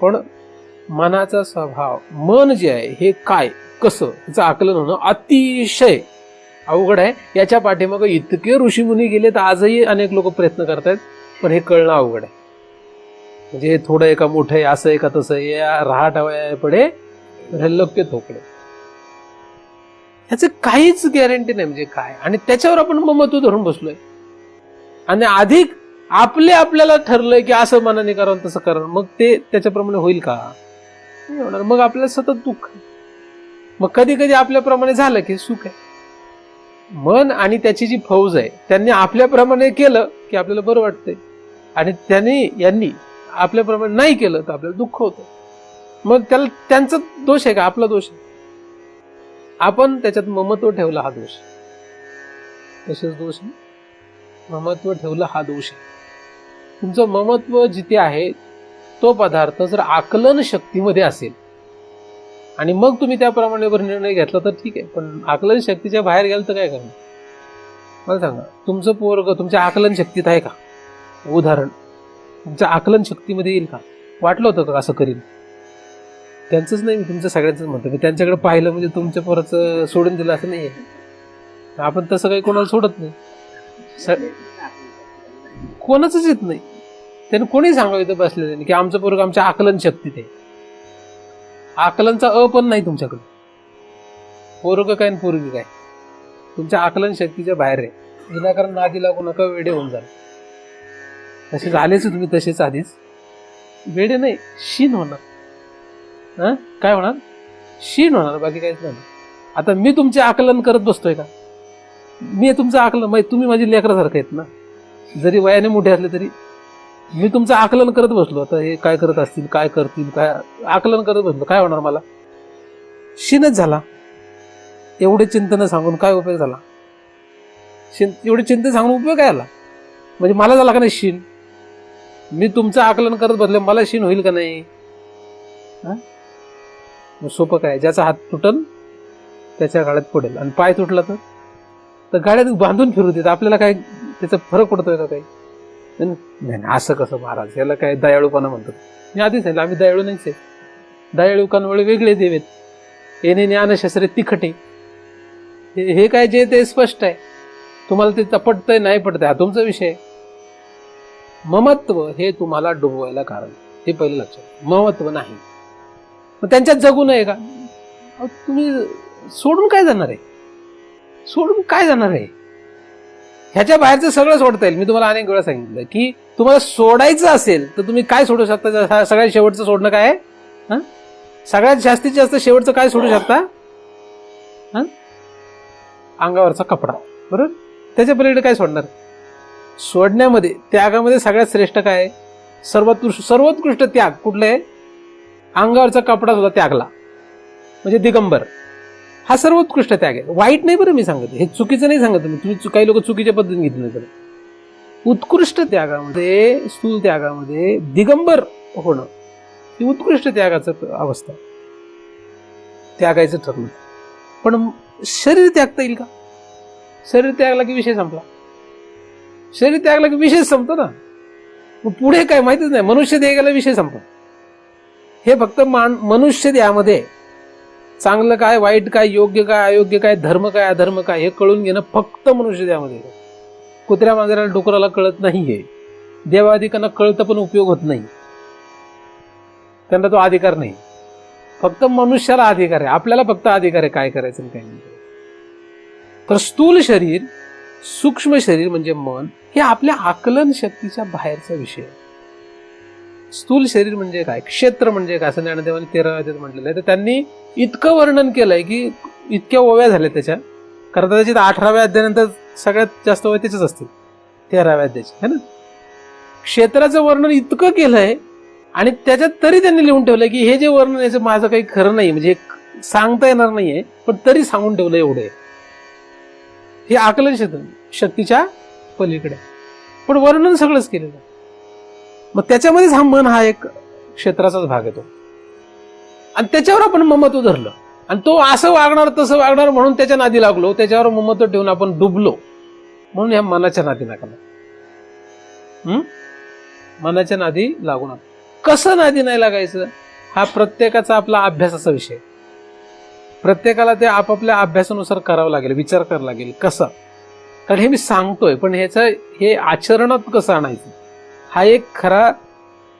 पण मनाचा स्वभाव, मन जे आहे हे काय कसं त्याचं आकलन होणं अतिशय अवघड आहे. याच्या पाठीमागे इतके ऋषीमुनी गेलेत, आजही अनेक लोक प्रयत्न करतायत, पण हे कळणं अवघड आहे. म्हणजे हे थोडं आहे का मोठं आहे, असं आहे का तसं आहे, या रहाटावया पडे लक्के थोकडे, ह्याचं काहीच गॅरंटी नाही. म्हणजे काय, आणि त्याच्यावर आपण ममत्व धरून बसलोय आणि अधिक आपल्याला ठरलंय की असं मनाने करावं तसं करावं, मग ते त्याच्याप्रमाणे होईल का, नाही होणार. मग आपल्याला सतत दुःख. मग कधी कधी आपल्याप्रमाणे झालं की सुख आहे. मन आणि त्याची जी फौज आहे त्यांनी आपल्याप्रमाणे केलं की आपल्याला बरं वाटतंय, आणि यांनी आपल्याप्रमाणे नाही केलं तर आपल्याला दुःख होतं. मग त्याला त्यांचा दोष आहे का, आपला दोष आहे? आपण त्याच्यात ममत्व ठेवला हा दोष. तसेच दोष आहे, ममत्व ठेवलं हा दोष आहे. तुमचं ममत्व जिथे आहे तो पदार्थ जर आकलन शक्तीमध्ये असेल आणि मग तुम्ही त्याप्रमाणे निर्णय घेतला तर ठीक आहे, पण आकलन शक्तीच्या बाहेर गेलं तर काय करणार? मला सांगा, तुमचं पोरग तुमच्या आकलन शक्तीत आहे का? उदाहरण तुमच्या आकलन शक्तीमध्ये येईल का? वाटलं होतं का असं करीन? त्यांचंच नाही, मी तुमचं सगळ्यांचंच म्हणतो. मी त्यांच्याकडे पाहिलं म्हणजे तुमच्या पोराचं सोडून दिलं असं नाहीये. आपण तसं काही कोणाला सोडत नाही, कोणाच येत नाही. त्याने कोणी सांगावं बसलेलं नाही की आमचं पोरग आमच्या आकलन शक्तीत आहे. आकलनचा पण नाही तुमच्याकडे. पोरग काय पोरगी काय तुमच्या आकलन शक्तीच्या बाहेर आहे. विनाकारण नादी लागू नका, वेडे होऊन जा. तसे झालेच तुम्ही, तसेच आधीच वेडे नाही, शीन होणार. काय होणार? शीन होणार, बाकी काहीच नाही. आता मी तुमचे आकलन करत बसतोय का? मी तुमचं आकलन, तुम्ही माझी लेकरासारखं आहेत ना, जरी वयाने मोठे असले तरी मी तुमचं आकलन करत बसलो. आता हे काय करत असतील, काय करतील, काय आकलन करत बसलो, काय होणार? मला शीनच झाला. एवढे चिंतन सांगून काय उपयोग झाला? एवढे चिंतन सांगून उपयोग काय झाला? म्हणजे मला झाला का नाही शीन? मी तुमचं आकलन करत बसले, मला शीन होईल का नाही? सोपं काय, ज्याचा हात तुटल त्याच्या गाड्यात पडेल, आणि पाय तुटला तर गाड्यात बांधून फिरू देत. आपल्याला काय त्याचा फरक पडतोय का काही? नाही, असं कसं महाराज, याला काय दयाळूपणा म्हणतात. मी आधीच सांगितलं, आम्ही दयाळू नाहीच आहे. दयाळूकांमुळे वेगळे देवेत, येणे ज्ञानशास्त्रे तिखटे. हे काय जे ते स्पष्ट आहे. तुम्हाला ते पटतंय नाही पटतंय हा तुमचा विषय. ममत्व हे तुम्हाला डुबवायला कारण, हे पहिलं लक्षात. ममत्व नाही, मग त्यांच्यात जगू नये का? तुम्ही सोडून काय जाणार आहे? सोडून काय जाणार आहे? ह्याच्या बाहेरचं सगळं सोडता येईल. मी तुम्हाला अनेक वेळा सांगितलं की तुम्हाला सोडायचं असेल तर तुम्ही काय सोडू शकता? सगळ्यात शेवटचं सोडणं काय आहे? सगळ्यात जास्तीत जास्त शेवटचं काय सोडू शकता? अंगावरचा कपडा. बरोबर? त्याच्या पलीकडे काय सोडणार? सोडण्यामध्ये, त्यागामध्ये सगळ्यात श्रेष्ठ काय आहे? सर्वोत्कृष्ट त्याग कुठला आहे? अंगावरचा कपडा सुद्धा त्यागला म्हणजे दिगंबर, हा सर्वोत्कृष्ट त्याग आहे. वाईट नाही बरं मी सांगत, हे चुकीचं नाही सांगत तुम्ही काही लोक चुकीच्या पद्धतीने घेतले तर. उत्कृष्ट त्यागामध्ये, स्थूल त्यागामध्ये दिगंबर होणं ही उत्कृष्ट त्यागाचं अवस्था, त्यागायचं ठरलं. पण शरीर त्यागता येईल का? शरीर त्यागला की विषय संपला. शरीर त्यागला की विषय संपतो ना. मग पुढे काय माहितीच नाही. मनुष्य देहाला विषय संपला. हे फक्त मनुष्य देहामध्ये चांगलं काय, वाईट काय, योग्य काय, अयोग्य काय, धर्म काय, अधर्म काय हे कळून घेणं फक्त मनुष्य देहामध्ये. कुत्र्या मांजराला डुकराला कळत नाहीये. देवाधिकांना कळतं पण उपयोग होत नाही, त्यांना तो अधिकार नाही. फक्त मनुष्याला अधिकार आहे. आपल्याला फक्त अधिकार आहे काय करायचं आणि काय नाही. तर स्थूल शरीर, सूक्ष्म शरीर म्हणजे मन, हे आपल्या आकलन शक्तीच्या बाहेरचा विषय आहे. स्थूल शरीर म्हणजे काय, क्षेत्र म्हणजे काय, असं ज्ञानदेवाने 13व्या अध्यायात म्हटलेलं आहे. तर त्यांनी इतकं वर्णन केलंय की इतक्या ओव्या झाल्या त्याच्या. कारण त्याची 18व्या अध्यायानंतर सगळ्यात जास्त ओव्या त्याच्याच असतील, 13व्या अध्यायाची है ना. क्षेत्राचं वर्णन इतकं केलंय आणि त्याच्यात तरी त्यांनी लिहून ठेवलंय की हे जे वर्णन याचं माझं काही खरं नाही, म्हणजे सांगता येणार नाहीये, पण तरी सांगून ठेवलं एवढे. हे आकलन शक्तीच्या पलीकडे, पण वर्णन सगळंच केलेलं. मग त्याच्यामध्येच हा मन हा एक क्षेत्राचाच भाग येतो. आणि त्याच्यावर आपण ममत्व धरलं आणि तो असं वागणार तसं वागणार म्हणून त्याच्या नादी लागलो, त्याच्यावर ममत्व ठेवून आपण डुबलो. म्हणून ह्या मनाच्या नादी लागला. मनाच्या नादी लागू नका. कसं नादी नाही लागायचं हा प्रत्येकाचा आपला अभ्यासाचा विषय. प्रत्येकाला ते आपापल्या अभ्यासानुसार करावं लागेल, विचार करावा लागेल कसं. कारण हे मी सांगतोय, पण हे आचरणात कसं आणायचं हा एक खरा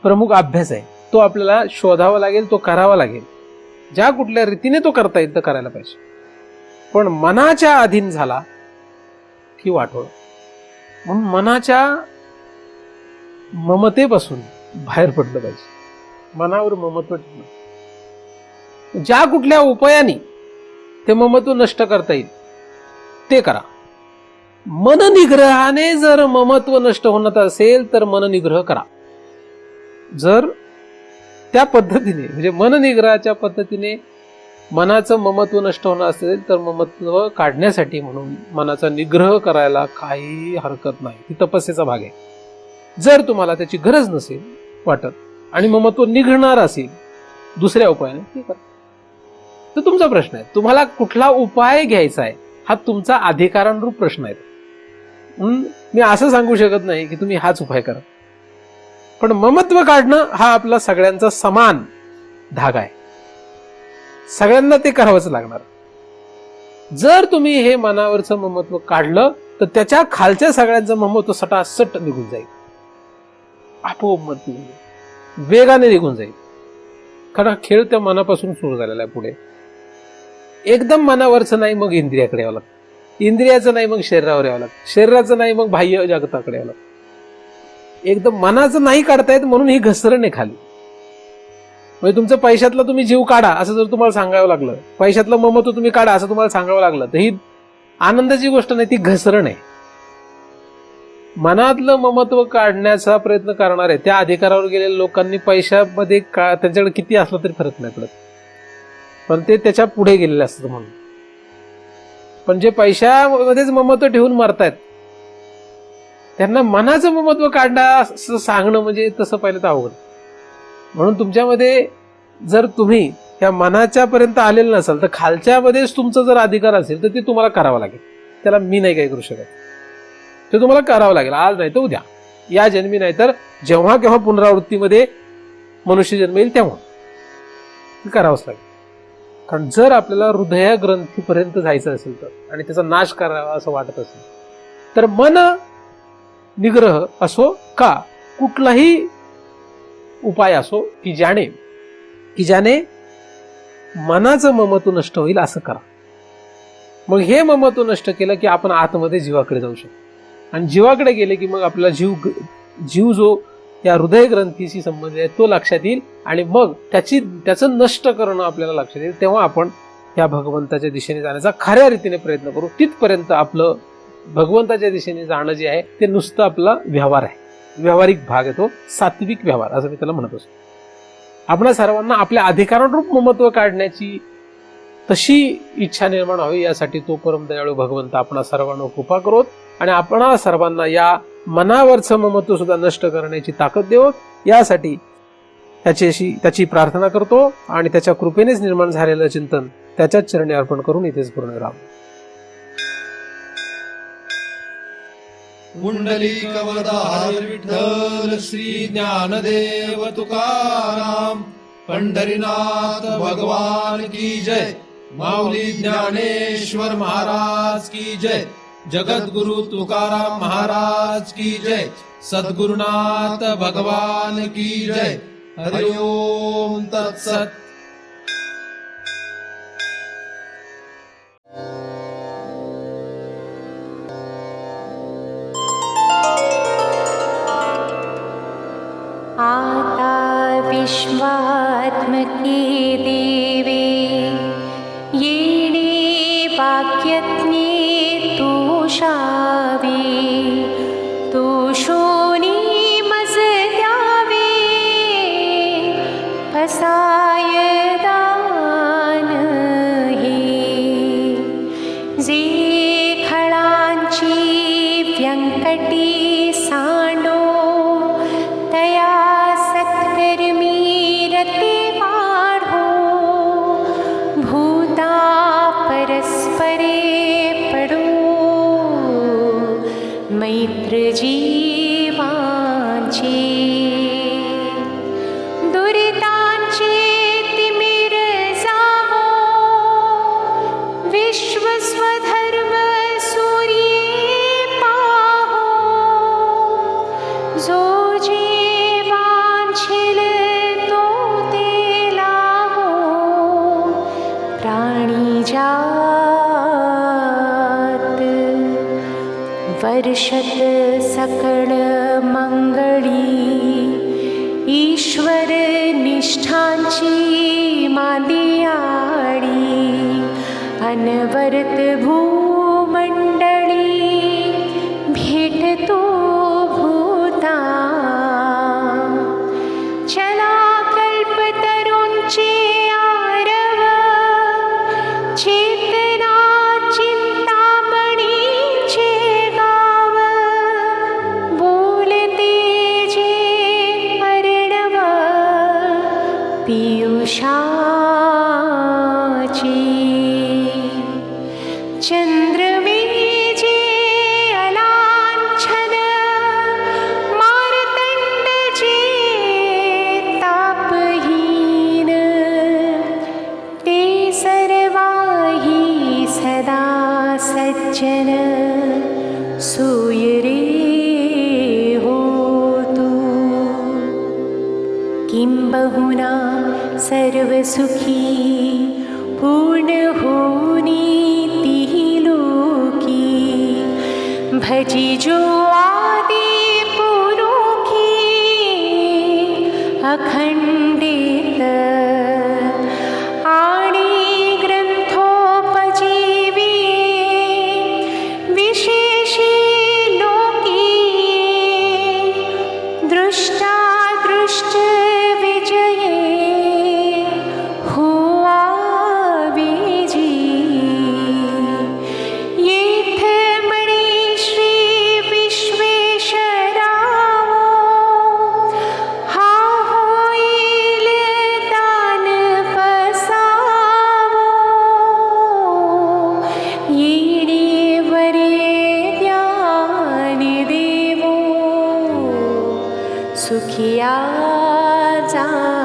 प्रमुख अभ्यास आहे. तो आपल्याला शोधावा लागेल, तो करावा लागेल. ज्या कुठल्या रीतीने तो करता येईल तर करायला पाहिजे. पण मनाच्या अधीन झाला की वाटोळ. म्हणून मनाच्या ममतेपासून बाहेर पडलं पाहिजे. मनावर ममत्व ठेवणं, ज्या कुठल्या उपायाने ते ममत्व नष्ट करता येईल ते करा. मननिग्रहाने जर ममत्व नष्ट होत असेल तर मननिग्रह करा. जर त्या पद्धतीने म्हणजे मननिग्रहाच्या पद्धतीने मनाचं ममत्व नष्ट होणं असेल तर ममत्व काढण्यासाठी म्हणून मनाचा निग्रह करायला काही हरकत नाही. ती तपस्येचा भाग आहे. जर तुम्हाला त्याची गरज नसेल वाटत आणि ममत्व निघणार असेल दुसऱ्या उपायाने ते करा. तर तुमचा प्रश्न आहे, तुम्हाला कुठला उपाय घ्यायचा आहे हा तुमचा अधिकारानुरूप प्रश्न आहे. म्हणून मी असं सांगू शकत नाही की तुम्ही हाच उपाय करा. पण ममत्व काढणं हा आपला सगळ्यांचा समान धागा आहे. सगळ्यांना ते करावंच लागणार. जर तुम्ही हे मनावरचं ममत्व काढलं तर त्याच्या खालच्या सगळ्यांचं ममत्व सटासट निघून जाईल. आपोआप मत निघून जाईल, वेगाने निघून जाईल. कारण खेळ त्या मनापासून सुरू झालेला आहे. पुढे एकदम मनावरचं नाही मग इंद्रियाकडे यावं लागतं, इंद्रियाचं नाही मग शरीरावर यावं लागतं, शरीराचं नाही मग बाह्य जगताकडे यावं लागतं. एकदम मनाचं नाही काढतायत म्हणून ही घसरण आहे खाली. म्हणजे तुमचं पैशातला तुम्ही जीव काढा असं जर तुम्हाला सांगावं लागलं, पैशातलं ममत्व तुम्ही काढा असं तुम्हाला सांगावं लागलं तर ही आनंदाची गोष्ट नाही, ती घसरण आहे. मनातलं ममत्व काढण्याचा प्रयत्न करणार आहे त्या अधिकारावर गेलेल्या लोकांनी पैशामध्ये त्यांच्याकडे किती असलं तरी फरक नाही पडत, पण ते त्याच्या पुढे गेलेले असतात म्हणून. पण जे पैशामध्येच ममत्व ठेवून मरतायत त्यांना मनाचं ममत्व काढणं असं सांगणं म्हणजे तसं पाहिलं तर अवघड. म्हणून तुमच्यामध्ये जर तुम्ही त्या मनाच्या पर्यंत आलेलं नसाल तर खालच्यामध्येच तुमचा जर अधिकार असेल तर ते तुम्हाला करावं लागेल. त्याला मी नाही काही करू शकत, ते तुम्हाला करावं लागेल. आज नाही तर उद्या, या जन्मी नाही तर जेव्हा केव्हा पुनरावृत्तीमध्ये मनुष्य जन्म येईल तेव्हा करावंच लागेल. कारण जर आपल्याला हृदय ग्रंथीपर्यंत जायचं असेल तर आणि त्याचा नाश करावा असं वाटत असेल तर मन निग्रह असो का कुठलाही उपाय असो की ज्याने मनाचं ममत्व नष्ट होईल असं करा. मग हे ममत्व नष्ट केलं की आपण आतमध्ये जीवाकडे जाऊ शकतो. आणि जीवाकडे गेले की मग आपला जीव जो या हृदय ग्रंथीशी संबंधित आहे तो लक्षात येईल आणि मग त्याचं नष्ट करणं आपल्याला लक्षात येईल. तेव्हा आपण या भगवंताच्या दिशेने जाण्याचा खऱ्या रीतीने प्रयत्न करू. तिथपर्यंत आपलं भगवंताच्या दिशेने जाणं जे आहे ते नुसतं आपला व्यवहार आहे, व्यावहारिक भाग आहे, तो सात्विक व्यवहार असं मी त्याला म्हणत असतो. आपल्या सर्वांना आपल्या अधिकारानुरूप ममत्व काढण्याची तशी इच्छा निर्माण व्हावी यासाठी तो परम दयाळू भगवंत आपणा सर्वांना कृपा करोत आणि आपणा सर्वांना या मनावरचं ममत्व सुद्धा नष्ट करण्याची ताकद देवो. यासाठी त्याची प्रार्थना करतो आणि त्याच्या कृपेनेच निर्माण झालेलं चिंतन त्याच्याच चरणी अर्पण करून इथेच पूर्ण राहू. पुंडलिकवरदा हरी विठ्ठल श्री ज्ञानदेव तुकाराम. पंढरीनाथ भगवान की जय. माऊली ज्ञानेश्वर महाराज की जय. जगद्गुरु तुकाराम महाराज की जय. सद्गुरुनाथ भगवान की जय. हरि ओम तत्सत. आता विश्वात्मके देवे येणे वाक्यज्ञे तोषावे. तोषोनी मज द्यावे फसाय दान हे. जे खळांची व्यंकटी सांडो तया सत्कर्मी रते वाढो. भूता परस्परे पडो मैत्र जीवांचे. दुरितांचे तिमिर जावो विश्व स्वधर्म सूर्ये पाहो. जो जे वांछिल तो ते लाहो प्राणी जात. वर्षत सकळ मंगळी ईश्वर निष्ठांची मांदियाळी. अनवरत भूमंडळी भेटतो भूता. चला कल्पतरूंचे आरव चेतना चिंतामणीचे गाव. बोलते जे अर्णव पियुषाचे. चंद्रविजे अलांछन मार्तंड जे तापहीन. ते सर्वाही सदा सज्जन सूयरे होतु. किंबहुना सर्वसुखी पूर्ण होनी तिहि लोकी. भजी जो आदि पुरुखी अखंडित. आणि ग्रंथोपजीवी विशेषी लोकी. दृष्टा दृष्ट विजये हुआ विजी. येथ मणि श्री विश्वेश्वरावो हा होईल दान पसावो. येणे वरे ज्ञान देवो सुखिया जा.